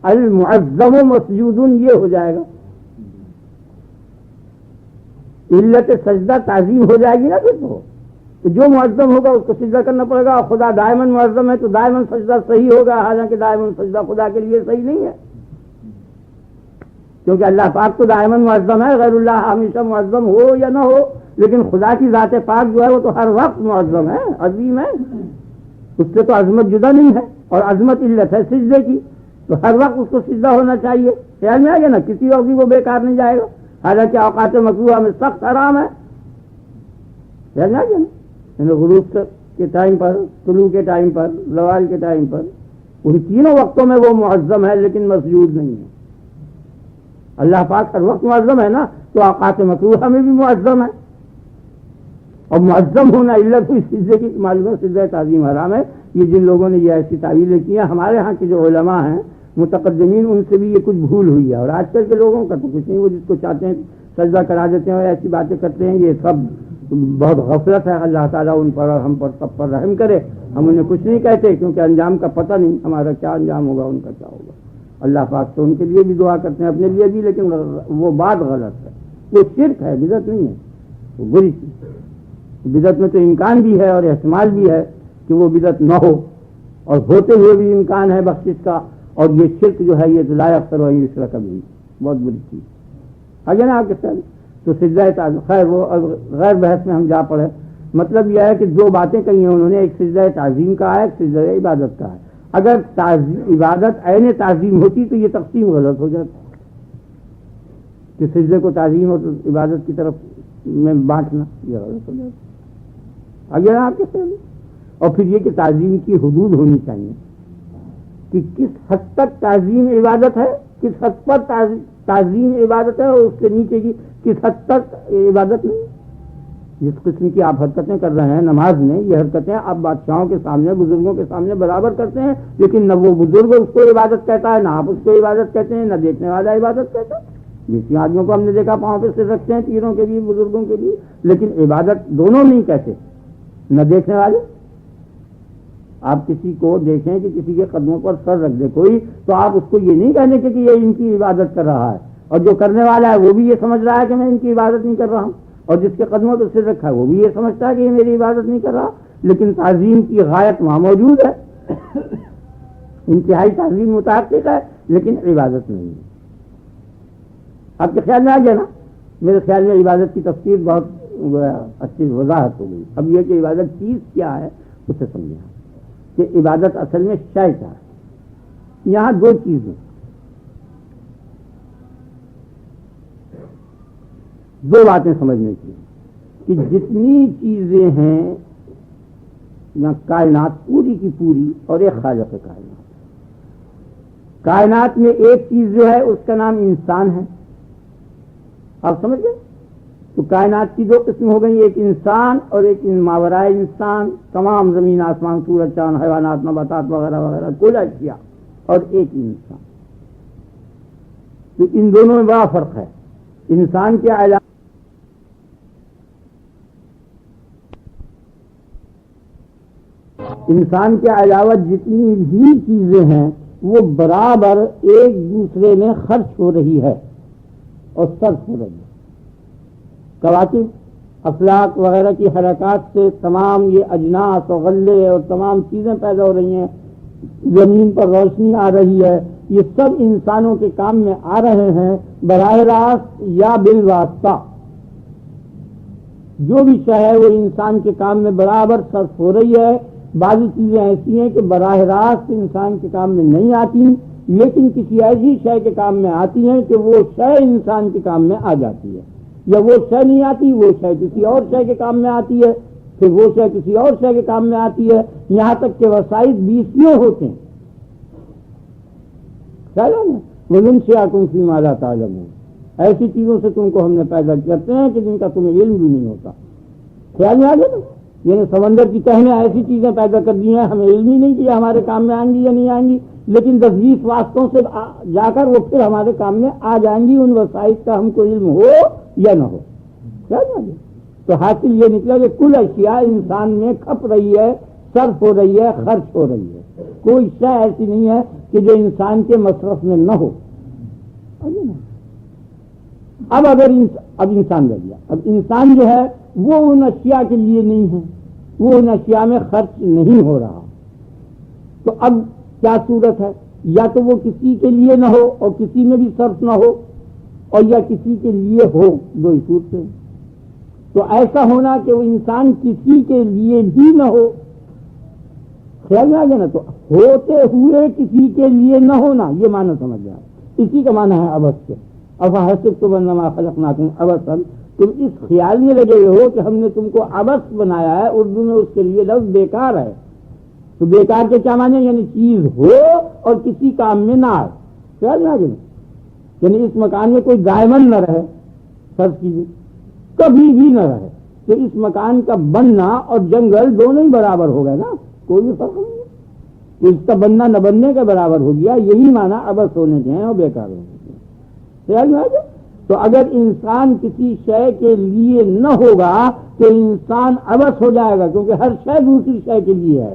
المعظم مسجود یہ ہو جائے گا، علت سجدہ تعظیم ہو جائے گی نا۔ پھر تو جو معظم ہوگا اس کو سجدہ کرنا پڑے گا، خدا دائماً معظم ہے تو دائماً سجدہ صحیح ہوگا، حالانکہ دائماً سجدہ خدا کے لیے صحیح نہیں ہے، کیونکہ اللہ پاک تو دائماً معظم ہے، غیر اللہ ہمیشہ معظم ہو یا نہ ہو، لیکن خدا کی ذات پاک جو ہے وہ تو ہر وقت معظم ہے، عظیم ہے، اس سے تو عظمت جدا نہیں ہے، اور عظمت علت ہے سجدے کی، تو ہر وقت اس کو سجدہ ہونا چاہیے۔ خیال میں آ گیا نا، کسی وقت بھی وہ بیکار نہیں جائے گا، حالانکہ اوقات مکروہہ میں سخت حرام ہے۔ خیال میں آ گیا نا، یعنی غروب کے ٹائم پر، طلوع کے ٹائم پر، زوال کے ٹائم پر، ان تینوں وقتوں میں وہ معظم ہے لیکن مسجود نہیں ہے۔ اللہ پاک ہر وقت معظم ہے نا، تو اوقات مکروہہ میں بھی معظم ہے، اور معظم ہونا علت ہوئی سجدے کی، معلوم ہے سجدہ تعظیم حرام ہے۔ یہ جن لوگوں نے یہ ایسی تعویلیں کی ہیں، ہمارے ہاں کے جو علماء ہیں متقدمین، ان سے بھی یہ کچھ بھول ہوئی ہے، اور آج کل کے لوگوں کا تو کچھ نہیں، وہ جس کو چاہتے ہیں سجدہ کرا دیتے ہیں اور ایسی باتیں کرتے ہیں، یہ سب بہت غفلت ہے۔ اللہ تعالیٰ ان پر اور ہم پر سب پر رحم کرے۔ ہم انہیں کچھ نہیں کہتے کیونکہ انجام کا پتہ نہیں، ہمارا کیا انجام ہوگا، ان کا کیا ہوگا۔ اللہ پاک سے ان کے لیے بھی دعا کرتے ہیں، اپنے لیے بھی، لیکن وہ بات غلط ہے، وہ شرک ہے، بدعت نہیں ہے، وہ بری چیز۔ بدعت میں تو امکان بھی ہے اور احتمال بھی ہے کہ وہ بدعت نہ ہو، اور ہوتے ہوئے بھی امکان ہے بخشش کا، اور یہ شرک جو ہے یہ لا یغفر و ان یشرک بہ، بہت بری چیز۔ آگے نا آپ کے ساتھ تو سجدہ تعظیم، خیر وہ غیر بحث میں ہم جا پڑے۔ مطلب یہ ہے کہ دو باتیں کہی ہیں انہوں نے، ایک سجدہ تعظیم کا ہے، ایک سجدہ عبادت کا ہے۔ اگر عبادت عین تعظیم ہوتی تو یہ تقسیم غلط ہو جاتی کہ سجدے کو تعظیم اور عبادت کی طرف میں بانٹنا، یہ غلط ہو جاتا۔ اگر آپ کے ساتھ، اور پھر یہ کہ تعظیم کی حدود ہونی چاہیے کہ کس حد تک تعظیم عبادت ہے، کس حد پر تعظیم عبادت ہے، اور اس کے نیچے کی کس حد تک عبادت نہیں۔ جس قسم کی آپ حرکتیں کر رہے ہیں نماز میں، یہ حرکتیں آپ بادشاہوں کے سامنے، بزرگوں کے سامنے برابر کرتے ہیں، لیکن نہ وہ بزرگ اس کو عبادت کہتا ہے، نہ آپ اس کو عبادت کہتے ہیں، نہ دیکھنے والا عبادت کہتا ہے۔ جس آدمیوں کو ہم نے دیکھا پاؤں پہ سر رکھتے ہیں، پیروں کے لیے، بزرگوں کے لیے، لیکن عبادت دونوں نہیں کہتے، نہ دیکھنے والے۔ آپ کسی کو دیکھیں کہ کسی کے قدموں پر سر رکھ دے کوئی، تو آپ اس کو یہ نہیں کہنے کہ یہ ان کی عبادت کر رہا ہے، اور جو کرنے والا ہے وہ بھی یہ سمجھ رہا ہے کہ میں ان کی عبادت نہیں کر رہا ہوں، اور جس کے قدموں پر سر رکھا ہے وہ بھی یہ سمجھتا ہے کہ یہ میری عبادت نہیں کر رہا، لیکن تعظیم کی غایت وہاں موجود ہے، انتہائی تعظیم متحقق ہے، لیکن عبادت نہیں ہے. آپ کے خیال میں آ گیا نا؟ میرے خیال میں عبادت کی تفسیر بہت اچھی وضاحت ہو گئی. اب یہ کہ عبادت چیز کیا ہے اسے سمجھیں کہ عبادت اصل میں شے کیا ہے. یہاں دو چیزیں، دو باتیں سمجھنے کی کہ جتنی چیزیں ہیں یہاں کائنات پوری کی پوری اور ایک خالق کائنات. کائنات میں ایک چیز جو ہے اس کا نام انسان ہے. آپ سمجھ گئے؟ تو کائنات کی دو قسم ہو گئی، ایک انسان اور ایک ماورائے انسان، تمام زمین آسمان سورج چاند حیوانات نباتات وغیرہ وغیرہ کل اشیاء، اور ایک انسان. تو ان دونوں میں بڑا فرق ہے. انسان کے علاوہ جتنی بھی چیزیں ہیں وہ برابر ایک دوسرے میں خرچ ہو رہی ہے اور صرف ہو رہی ہے. کواکب افلاک وغیرہ کی حرکات سے تمام یہ اجناس اور غلے اور تمام چیزیں پیدا ہو رہی ہیں، زمین پر روشنی آ رہی ہے، یہ سب انسانوں کے کام میں آ رہے ہیں براہ راست یا بالواسطہ. جو بھی شے ہے وہ انسان کے کام میں برابر صرف ہو رہی ہے. بعض چیزیں ایسی ہیں کہ براہ راست انسان کے کام میں نہیں آتی، لیکن کسی ایسی شے کے کام میں آتی ہیں کہ وہ شے انسان کے کام میں آ جاتی ہے. یا وہ شے نہیں آتی، وہ شے کسی اور شے کے کام میں آتی ہے، پھر وہ شے کسی اور شے کے کام میں آتی ہے، یہاں تک کہ وسائل 20 ہوتے ہیں. وَنُنشِئَكُمْ فِي مَا لَا تَعْلَمُونَ. ایسی چیزوں سے تم کو ہم نے پیدا کرتے ہیں کہ جن کا تمہیں علم بھی نہیں ہوتا. خیال میں آ گیا نا؟ یعنی سمندر کی تہ میں ایسی چیزیں پیدا کر دی ہیں ہمیں علم ہی نہیں کہ ہمارے کام میں آئیں گی یا نہیں آئیں گی، لیکن 10-20 واسطوں سے جا کر وہ پھر ہمارے کام میں آ جائیں گی. ان وسائل کا ہم کو علم ہو یا نہ ہو. تو حاصل یہ نکلا کہ کل اشیاء انسان میں کھپ رہی ہے، صرف ہو رہی ہے، خرچ ہو رہی ہے. کوئی شے ایسی نہیں ہے کہ جو انسان کے مصرف میں نہ ہو. اب انسان رہ گیا. اب انسان جو ہے وہ ان اشیاء کے لیے نہیں ہے، وہ ان اشیاء میں خرچ نہیں ہو رہا. تو اب کیا صورت ہے؟ یا تو وہ کسی کے لیے نہ ہو اور کسی میں بھی صرف نہ ہو، اور یا کسی کے لیے ہو. دو ہی صورتیں. تو ایسا ہونا کہ وہ انسان کسی کے لیے بھی نہ ہو، خیال میں آ گیا نا؟ تو ہوتے ہوئے کسی کے لیے نہ ہونا، یہ معنی سمجھ جائے. اسی کا معنی ہے عبث کے. افحسبتم انما خلقناکم عبثا، تم اس خیال میں لگے ہوئے ہو کہ ہم نے تم کو عبث بنایا ہے. اردو میں اس کے لیے لفظ بیکار ہے. تو بیکار کے کیا معنی؟ یعنی چیز ہو اور کسی کام میں نہ آئے. خیال میں آ گیا؟ یعنی اس مکان میں کوئی دائمن نہ رہے، فرض کیجیے کبھی بھی نہ رہے، تو اس مکان کا بننا اور جنگل دونوں ہی برابر ہو گئے نا، کوئی بھی فرق نہیں ہے. تو اس کا بننا نہ بننے کے برابر ہو گیا. یہی معنی عبث ہونے کے ہیں اور بیکار ہونے کے ہیں. خیال میں آ گیا؟ تو اگر انسان کسی شے کے لیے نہ ہوگا تو انسان عبث ہو جائے گا، کیونکہ ہر شے دوسری شے کے لیے ہے.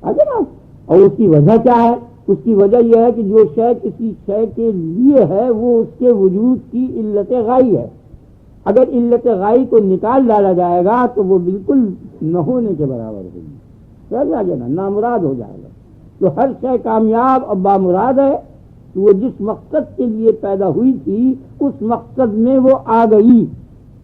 آگے نا؟ اور اس کی وجہ کیا ہے؟ اس کی وجہ یہ ہے کہ جو شے کسی شے کے لیے ہے وہ اس کے وجود کی علت غائی ہے. اگر علت غائی کو نکال ڈالا جائے گا تو وہ بالکل نہ ہونے کے برابر ہوگی. سمجھ آ گیا نا؟ نامراد ہو جائے گا. تو ہر شے کامیاب اور بامراد ہے. تو وہ جس مقصد کے لیے پیدا ہوئی تھی اس مقصد میں وہ آ گئی،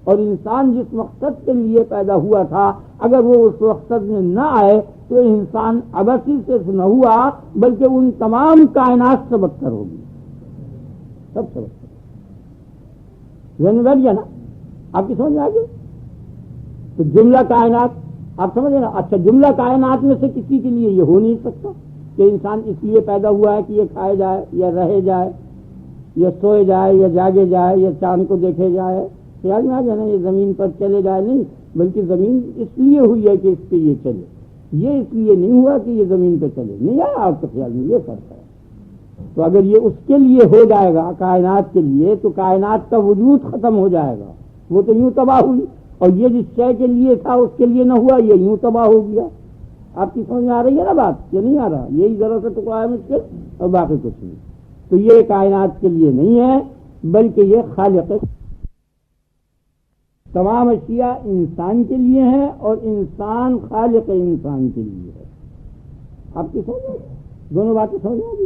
اور انسان جس مقصد کے لیے پیدا ہوا تھا اگر وہ اس مقصد میں نہ آئے تو انسان عبثی صرف نہ ہوا بلکہ ان تمام کائنات سے بدتر ہوگی. سب سے بدتر. ذہن میں بیٹھ گیا نا؟ آپ کی سمجھ میں آ گئی؟ تو جملہ کائنات آپ سمجھے نا؟ اچھا، جملہ کائنات میں سے کسی کے لیے یہ ہو نہیں سکتا کہ انسان اس لیے پیدا ہوا ہے کہ یہ کھائے جائے یا رہے جائے یا سوئے جائے یا جاگے جائے یا چاند کو دیکھے جائے. خیال میں آ جائے نا؟ یہ زمین پر چلے جائے، نہیں، بلکہ زمین اس لیے ہوئی ہے کہ اس پہ یہ چلے. یہ اس لیے نہیں ہوا کہ یہ زمین پہ چلے. نہیں آیا آپ کے خیال میں؟ یہ فرق ہے. تو اگر یہ اس کے لیے ہو جائے گا کائنات کے لیے تو کائنات کا وجود ختم ہو جائے گا. وہ تو یوں تباہ ہوئی. اور یہ جس شے کے لیے تھا اس کے لیے نہ ہوا، یہ یوں تباہ ہو گیا. آپ کی سمجھ میں آ رہی ہے نا بات؟ یہ نہیں آ رہا؟ یہی ذرا سا ٹکڑا ہے مشکل اور باقی کچھ نہیں. تو یہ کائنات کے لیے نہیں ہے بلکہ یہ خالق ہے. تمام اشیاء انسان کے لیے ہیں اور انسان خالق انسان کے لیے ہے. آپ کی سمجھ دونوں باتیں سمجھ آ گئی؟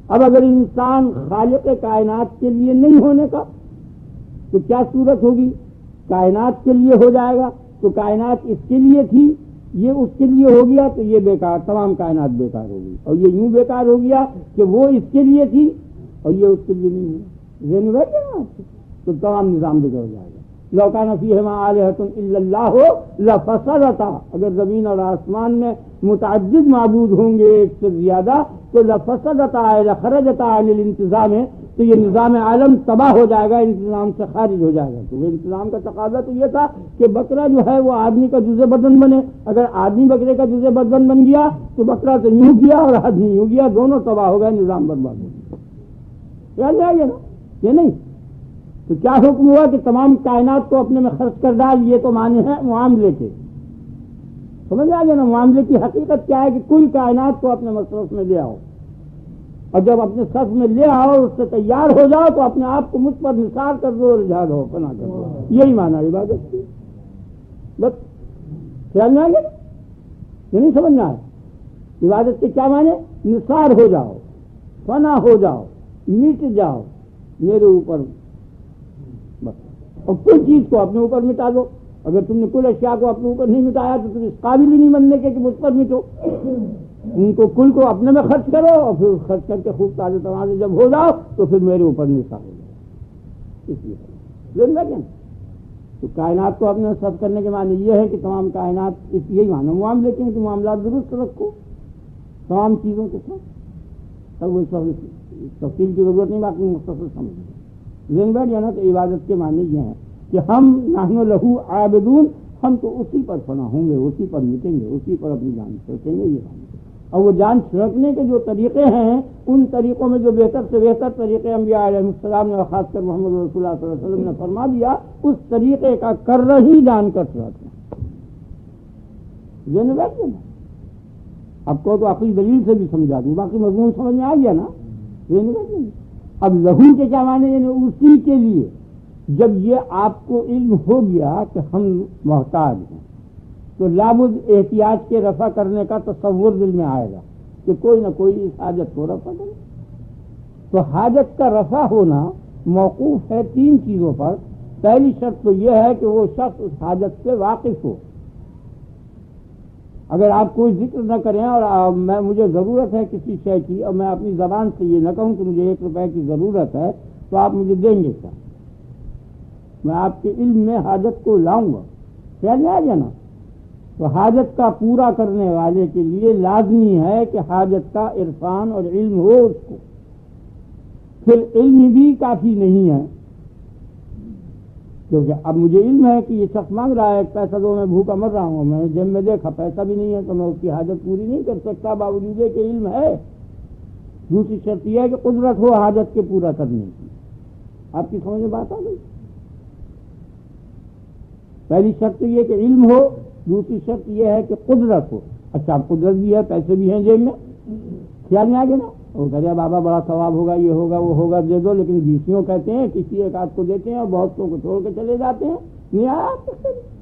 اب اگر انسان خالق کائنات کے لیے نہیں ہونے کا تو کیا صورت ہوگی؟ کائنات کے لیے ہو جائے گا تو کائنات اس کے لیے تھی، یہ اس کے لیے ہو گیا تو یہ بیکار، تمام کائنات بیکار ہو گئی، اور یہ یوں بیکار ہو گیا کہ وہ اس کے لیے تھی اور یہ اس کے لیے نہیں ہوا، ذہن میں بیٹھ گیا تو تمام نظام بگڑ جائے گا۔ لو کان فیہما آلہۃ الا اللہ لفسدتا، اگر زمین اور آسمان میں متعدد معبود ہوں گے ایک سے زیادہ تو لفسدتا لخرجتا عن الانتظام، تو یہ نظام عالم تباہ ہو جائے گا، انتظام سے خارج ہو جائے گا۔ تو وہ انتظام کا تقاضا تو یہ تھا کہ بکرا جو ہے وہ آدمی کا جزء بدن بنے، اگر آدمی بکرے کا جزء بدن بن گیا تو بکرا تو یوں گیا اور آدمی یوں گیا، دونوں تباہ ہو گئے، نظام برباد ہو گیا۔ یاد آ گیا نا؟ یہ نہیں تو کیا حکم ہوا کہ تمام کائنات کو اپنے میں خرچ کر ڈال، یہ تو معنی ہے معاملے کے، سمجھ آ گیا نا؟ معاملے کی حقیقت کیا ہے کہ کل کائنات کو اپنے مصرف میں لے آؤ، اور جب اپنے صف میں لے آؤ اس سے تیار ہو جاؤ تو اپنے آپ کو مجھ پر نثار کر دو اور جھاڑ ہو پناہ کر دو، یہی معنی عبادت کی۔ بس خیال میں آ گیا؟ یہ نہیں سمجھنا ہے عبادت کے کیا معنی؟ نثار ہو جاؤ، فنا ہو جاؤ، مٹ جاؤ میرے اوپر بس، اور کل چیز کو اپنے اوپر مٹا دو۔ اگر تم نے کل اشیاء کو اپنے اوپر نہیں مٹایا تو تم اس قابل ہی نہیں بننے کے کہ مجھ پر مٹو، ان کو کل کو اپنے میں خرچ کرو اور پھر خرچ کر کے خوب تازے تمازے جب ہو جاؤ تو پھر میرے اوپر نثار ہو جاؤ۔ اس لیے تو کائنات کو اپنے سب کرنے کے معنی یہ ہے کہ تمام کائنات اس یہی معنی معاملے کے ہیں کہ معاملات درست رکھو تمام چیزوں کے ساتھ، تب وہ تفصیل کی ضرورت نہیں، باقی مختصر سمجھ ذہن بیٹھ جانا۔ تو عبادت کے معنی یہ ہیں کہ ہم نحن لہو عابدون، ہم تو اسی پر فنا ہوں گے، اسی پر مٹیں گے، اسی پر اپنی جان چھڑکیں گے۔ یہ معنی اور وہ جان چھڑکنے کے جو طریقے ہیں ان طریقوں میں جو بہتر سے بہتر طریقے انبیاء علیہ السلام نے اور خاص کر محمد رسول اللہ صلی اللہ علیہ وسلم نے فرما دیا، اس طریقے کا کر رہی جان کر چھڑکنا۔ ذہن بیٹھ گیا نا؟ اب کو تو عقلی دلیل سے بھی سمجھا دوں، باقی مضمون سمجھ میں آ گیا نا؟ ذہن بیٹھ گیا۔ اب لہو کے کیا معنی؟ یعنی اسی کے لیے جب یہ آپ کو علم ہو گیا کہ ہم محتاج ہیں تو لابد احتیاج کے رفع کرنے کا تصور دل میں آئے گا کہ کوئی نہ کوئی اس حاجت کو رفع کرے۔ تو حاجت کا رفع ہونا موقوف ہے تین چیزوں پر۔ پہلی شرط تو یہ ہے کہ وہ شخص اس حاجت سے واقف ہو۔ اگر آپ کوئی ذکر نہ کریں اور مجھے ضرورت ہے کسی شے کی اور میں اپنی زبان سے یہ نہ کہوں کہ مجھے 1 روپے کی ضرورت ہے تو آپ مجھے دیں گے کیا؟ میں آپ کے علم میں حاجت کو لاؤں گا، خیال میں آ گیا نا؟ تو حاجت کا پورا کرنے والے کے لیے لازمی ہے کہ حاجت کا عرفان اور علم ہو اس کو۔ پھر علم بھی کافی نہیں ہے، کیونکہ اب مجھے علم ہے کہ یہ شخص مانگ رہا ہے 1 پیسہ دو، میں بھوکا مر رہا ہوں، میں نے جیب میں دیکھا پیسہ بھی نہیں ہے تو میں اس کی حاجت پوری نہیں کر سکتا باوجود کہ علم ہے۔ دوسری شرط یہ ہے کہ قدرت ہو حاجت کے پورا کرنے کی۔ آپ کی سمجھ میں بات آ گئی؟ پہلی شرط یہ کہ علم ہو، دوسری شرط یہ ہے کہ قدرت ہو۔ اچھا اب قدرت بھی ہے، پیسے بھی ہیں جیب میں، خیال میں آ گیا نا؟ وہ کہہ رہا بابا بڑا ثواب ہوگا، یہ ہوگا وہ ہوگا، دے دو، لیکن بیسیوں کہتے ہیں، کسی ایک آدھ کو دیتے ہیں اور بہتوں کو چھوڑ کے چلے جاتے ہیں، نہیں آیا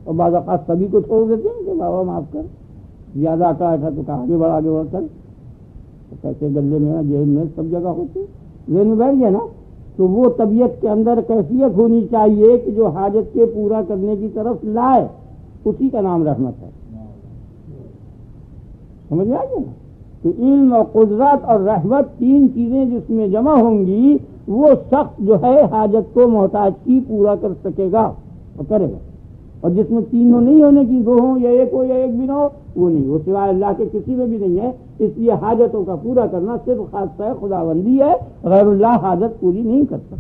اور بعض اوقات سبھی کو چھوڑ دیتے ہیں کہ بابا معاف کر، زیادہ آٹا تو کہاں آگے بڑھ کر پیسے گلے میں جیب میں سب جگہ ہوتے ذہن میں بیٹھ گیا نا؟ تو وہ طبیعت کے اندر کیفیت ہونی چاہیے کہ جو حاجت کے پورا کرنے کی طرف لائے، اسی کا نام رحمت ہے۔ سمجھ میں آ گیا نا؟ تو علم اور قدرت اور رحمت تین چیزیں جس میں جمع ہوں گی وہ شخص جو ہے حاجت کو محتاج کی پورا کر سکے گا اور کرے گا۔ اور جس میں تینوں نہیں ہونے کی، دو ہوں یا ایک ہو یا ایک بھی نہ ہو، وہ نہیں، وہ سوائے اللہ کے کسی میں بھی نہیں ہے۔ اس لیے حاجتوں کا پورا کرنا صرف خاصہ خداوندی ہے، غیر اللہ حاجت پوری نہیں کر سکتا۔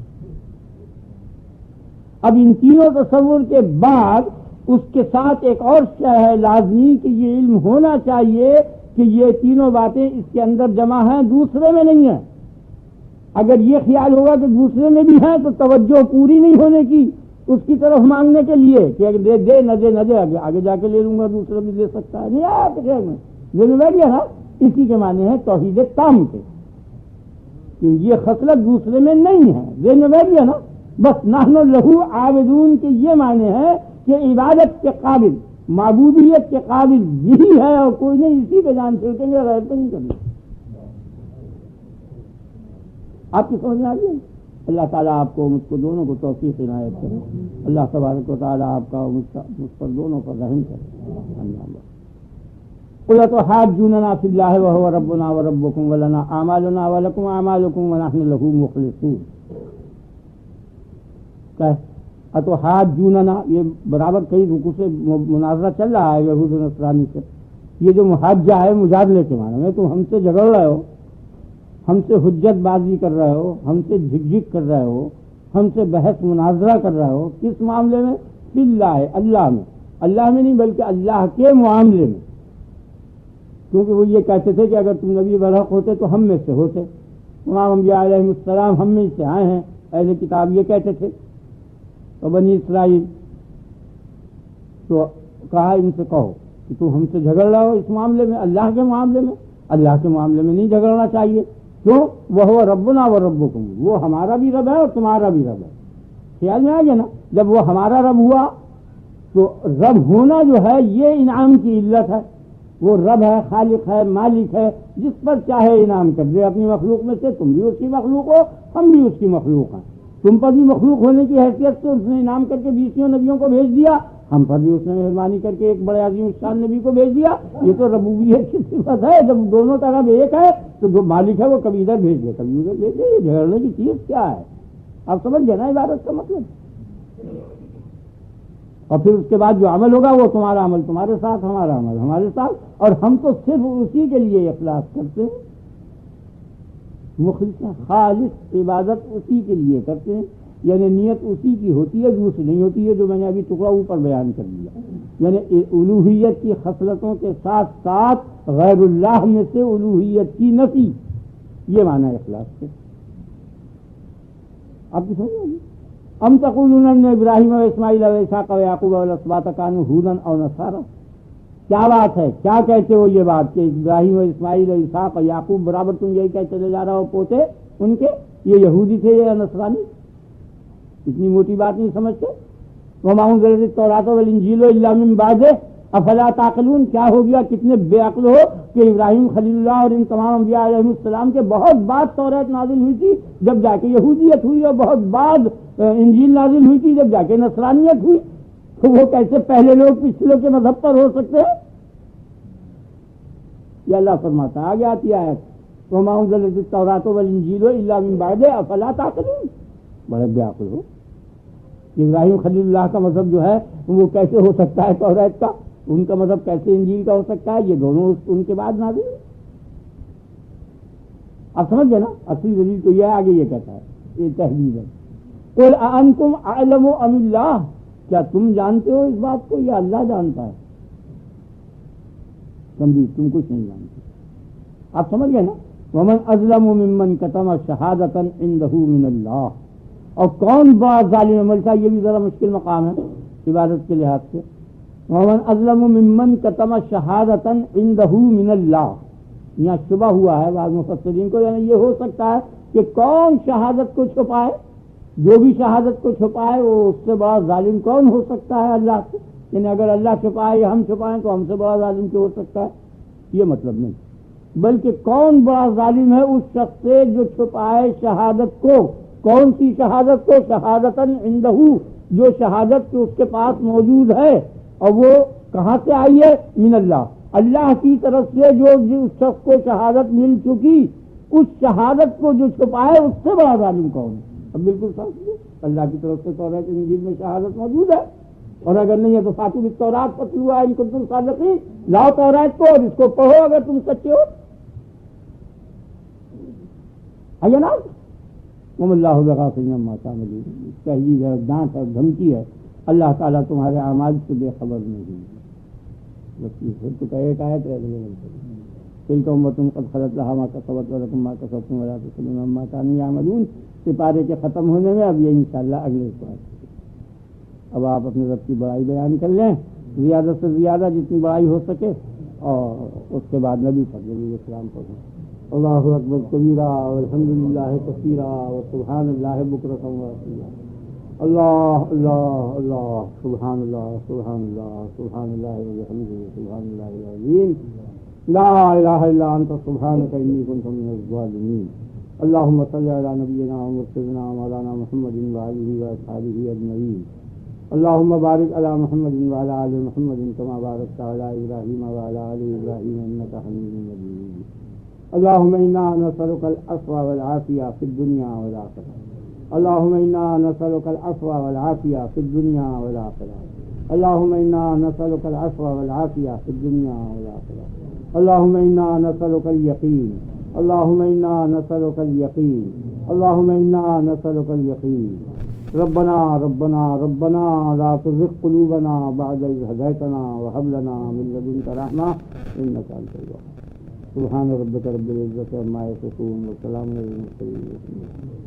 اب ان تینوں تصور کے بعد اس کے ساتھ ایک اور شے ہے لازمی کہ یہ علم ہونا چاہیے کہ یہ تینوں باتیں اس کے اندر جمع ہیں، دوسرے میں نہیں ہیں۔ اگر یہ خیال ہوگا کہ دوسرے میں بھی ہیں تو توجہ پوری نہیں ہونے کی اس کی طرف مانگنے کے لیے کہ اگر دے نہ دے آگے جا کے لے لوں گا، دوسرا بھی دے سکتا ہے، نہیں آیا تو خیر میں ذہن بیٹھ گیا نا؟ اسی کے معنی ہے توحید تام کے کہ یہ خصلت دوسرے میں نہیں ہے، ذہن میں بیٹھ گیا نا؟ بس نحن لہو عابدون کے یہ معنی ہے کہ عبادت کے قابل، معبودیت کے قابل یہی ہے اور کوئی نہیں، اسی پہ جان چھڑکیں گے، غیر پہ نہیں کرنا۔ آپ کی سمجھ میں آ گئی؟ اللہ تعالیٰ آپ کو مجھ کو دونوں کو توفیق عنایت کرے. اللہ تبارک و تعالیٰ آپ کا مجھ پر دونوں پر رحم کرے. قل تحاجوننا فی اللہ وهو ربنا وربکم ولنا اعمالنا ولکم اعمالکم ونحن له مخلصون. اتحاجوننا یہ برابر کئی رکوع سے مناظرہ چل رہا ہے یہود و نصرانی سے. یہ جو محاجہ ہے مجادلے کے معنی میں، تم ہم سے جھگڑ رہے ہو، ہم سے حجت بازی کر رہے ہو، ہم سے جھک کر رہے ہو، ہم سے بحث مناظرہ کر رہے ہو. کس معاملے میں؟ فی اللہ، اللہ میں. اللہ میں نہیں بلکہ اللہ کے معاملے میں. کیونکہ وہ یہ کہتے تھے کہ اگر تم نبی برحق ہوتے تو ہم میں سے ہوتے. تمام انبیاء علیہ السلام ہم میں سے آئے ہیں. اہل کتاب یہ کہتے تھے. تو بنی اسرائیل تو کہا ان سے کہو کہ تم ہم سے جھگڑ رہے ہو اس معاملے میں، اللہ کے معاملے میں. اللہ کے معاملے میں نہیں جھگڑنا چاہیے. کیوں؟ وہ ربنا و ربکم، وہ ہمارا بھی رب ہے اور تمہارا بھی رب ہے. خیال میں آ گیا نا؟ جب وہ ہمارا رب ہوا تو رب ہونا جو ہے یہ انعام کی علت ہے. وہ رب ہے، خالق ہے، مالک ہے، جس پر چاہے انعام کر دے اپنی مخلوق میں سے. تم بھی اس کی مخلوق ہو، ہم بھی اس کی مخلوق ہیں. تم پر بھی مخلوق ہونے کی حیثیت سے اس نے انعام کر کے 20 نبیوں کو بھیج دیا. ہم پر بھی اس نے مہربانی کر کے ایک بڑے عظیم شان نبی کو بھیج دیا. یہ تو ربوبیت کی صفت ہے. جب دونوں طرف ایک ہے تو جو مالک ہے وہ کبھی ادھر بھیج دے کبھی ادھر بھیج دے. یہ جھگڑنے کی چیز کیا ہے؟ آپ سمجھ گئے نا عبادت کا مطلب. اور پھر اس کے بعد جو عمل ہوگا وہ تمہارا عمل تمہارے ساتھ، ہمارا عمل ہمارے ساتھ. اور ہم تو صرف اسی کے لیے اخلاص کرتے ہیں. مخلص خالص عبادت اسی کے لیے کرتے ہیں. یعنی نیت اسی کی ہوتی ہے، دوسری نہیں ہوتی ہے، جو میں نے ابھی ٹکڑا اوپر بیان کر دیا. یعنی الوہیت کی خصلتوں کے ساتھ ساتھ غیر اللہ میں سے الوہیت کی نفی. یہ معنی اخلاص سے. آپ کی سمجھ آئی؟ ام تقولون ان ابراہیم و اسماعیل و اسحاق و یعقوب والاسباط کانوا ھودا او نصارا. کیا بات ہے؟ کیا کہتے ہو یہ بات کہ ابراہیم و اسماعیل و اسحاق و یعقوب برابر تم یہی کہہ چلے جا رہا ہو پوتے ان کے یہ یہودی تھے یا نصرانی؟ اتنی موٹی بات نہیں سمجھتے؟ وما انزلت التوراۃ والانجیل الا من بعد افلا تعقلون. کیا ہو گیا؟ کتنے بے عقل ہو کہ ابراہیم خلیل اللہ اور ان تمام انبیاء علیہ السلام کے بہت بعد توریت نازل ہوئی تھی جب جا کے یہودیت ہوئی، اور بہت بعد انجیل نازل ہوئی تھی جب جا کے نصرانیت ہوئی. تو وہ کیسے پہلے لوگ پچھلوں کے مذہب پر ہو سکتے ہیں؟ یہ اللہ فرماتا ہے. آگے آتی آیت وما انزلت التوراۃ والانجیل الا من بعد افلا تعقلون. بڑے بے عقل ہو. ابراہیم خلیل اللہ کا مذہب جو ہے وہ کیسے ہو سکتا ہے توریت کا؟ ان کا مذہب کیسے انجیل کا ہو سکتا ہے؟ یہ دونوں ان کے بعد نازل ہوئے. آپ سمجھ گئے نا؟ اصلی دلیل تو یہ آگے یہ کہتا ہے، یہ تحدید ہے. قل اانتم اعلم ام اللہ. کیا تم جانتے ہو اس بات کو یا اللہ جانتا ہے؟ تم کچھ نہیں جانتے. آپ سمجھ گئے نا؟ ومن اظلم ممن کتم شہادۃ عنده من اللہ. اور کون بڑا ظالم عمل تھا؟ یہ بھی ذرا مشکل مقام ہے عبادت کے لحاظ سے. ومن اظلم ممن کتم شہادۃ عنده من اللہ. یہاں شبہ ہوا ہے بعض مفسرین کو، یعنی یہ ہو سکتا ہے کہ کون شہادت کو چھپائے. جو بھی شہادت کو چھپائے وہ اس سے بڑا ظالم کون ہو سکتا ہے اللہ سے. یعنی اگر اللہ چھپائے یا ہم چھپائیں تو ہم سے بڑا ظالم کیوں ہو سکتا ہے؟ یہ مطلب نہیں، بلکہ کون بڑا ظالم ہے اس شخص سے جو چھپائے شہادت کو. کون سی شہادت کو؟ شہادت عنده، جو شہادت اس کے پاس موجود ہے. اور وہ کہاں سے آئی ہے؟ من اللہ، اللہ کی طرف سے. جو اس شخص کو شہادت مل چکی، اس شہادت کو جو چھپائے اس سے بڑا ظالم کون ہے؟ اب بالکل سمجھ، اللہ کی طرف سے توریت انجیل میں شہادت موجود ہے، اور اگر نہیں ہے تو فاتو بالتوراۃ فاتلوها ان کنتم صادقین. لاؤ توریت کو اور اس کو پڑھو اگر تم سچے ہو. ہے نا؟ وما اللہ بغافل عما تعملون. تحدید ہے، ڈانٹ ہے، دھمکی ہے. اللہ تعالیٰ تمہارے اعمال سے بے خبر نہیں ہے. تو کہ ایک آیت رہ گئی. تلک امۃ قد خلت لها ما کسبت ولکم ما کسبتم ولا تسألون عما كانوا يعملون. سپارے کے ختم ہونے میں اب یہ انشاءاللہ اگلے سوال. اب آپ اپنے رب کی بڑائی بیان کر لیں زیادہ سے زیادہ جتنی بڑائی ہو سکے، اور اس کے بعد نبی صلی اللہ علیہ وسلم پڑھیں. اللہ اکبر کبیرہ والحمدللہ کثیرہ وسبحان اللہ بکرۃ واسیلہ. اللہ اللہ اللہ سبحان اللہ سبحان اللہ سبحان اللہ وبحمدہ سبحان اللہ العظیم. لا الہ الا انت سبحانک انی کنت من الظالمین. اللهم صل على نبينا ومرشدنا مولانا محمد وآله وأصحابه أجمعين. اللهم بارك على محمد وعلى آل محمد كما باركت على إبراهيم وعلى آل إبراهيم إنك حميد مجيد. اللهم إنا نسألك العفو والعافية في الدنيا والآخرة. اللهم إنا نسألك العفو والعافية في الدنيا والآخرة. اللهم إنا نسألك العفو والعافية في الدنيا والآخرة. اللهم إنا نسألك اليقين. اللهم إنا نسألك اليقين. اللهم إنا نسألك اليقين. ربنا ربنا ربنا لا تزغ قلوبنا بعد إذ هديتنا وهب لنا من لدنك رحمة إنك أنت الوهاب. سبحان ربك رب العزة عما يصفون وسلام على المرسلين.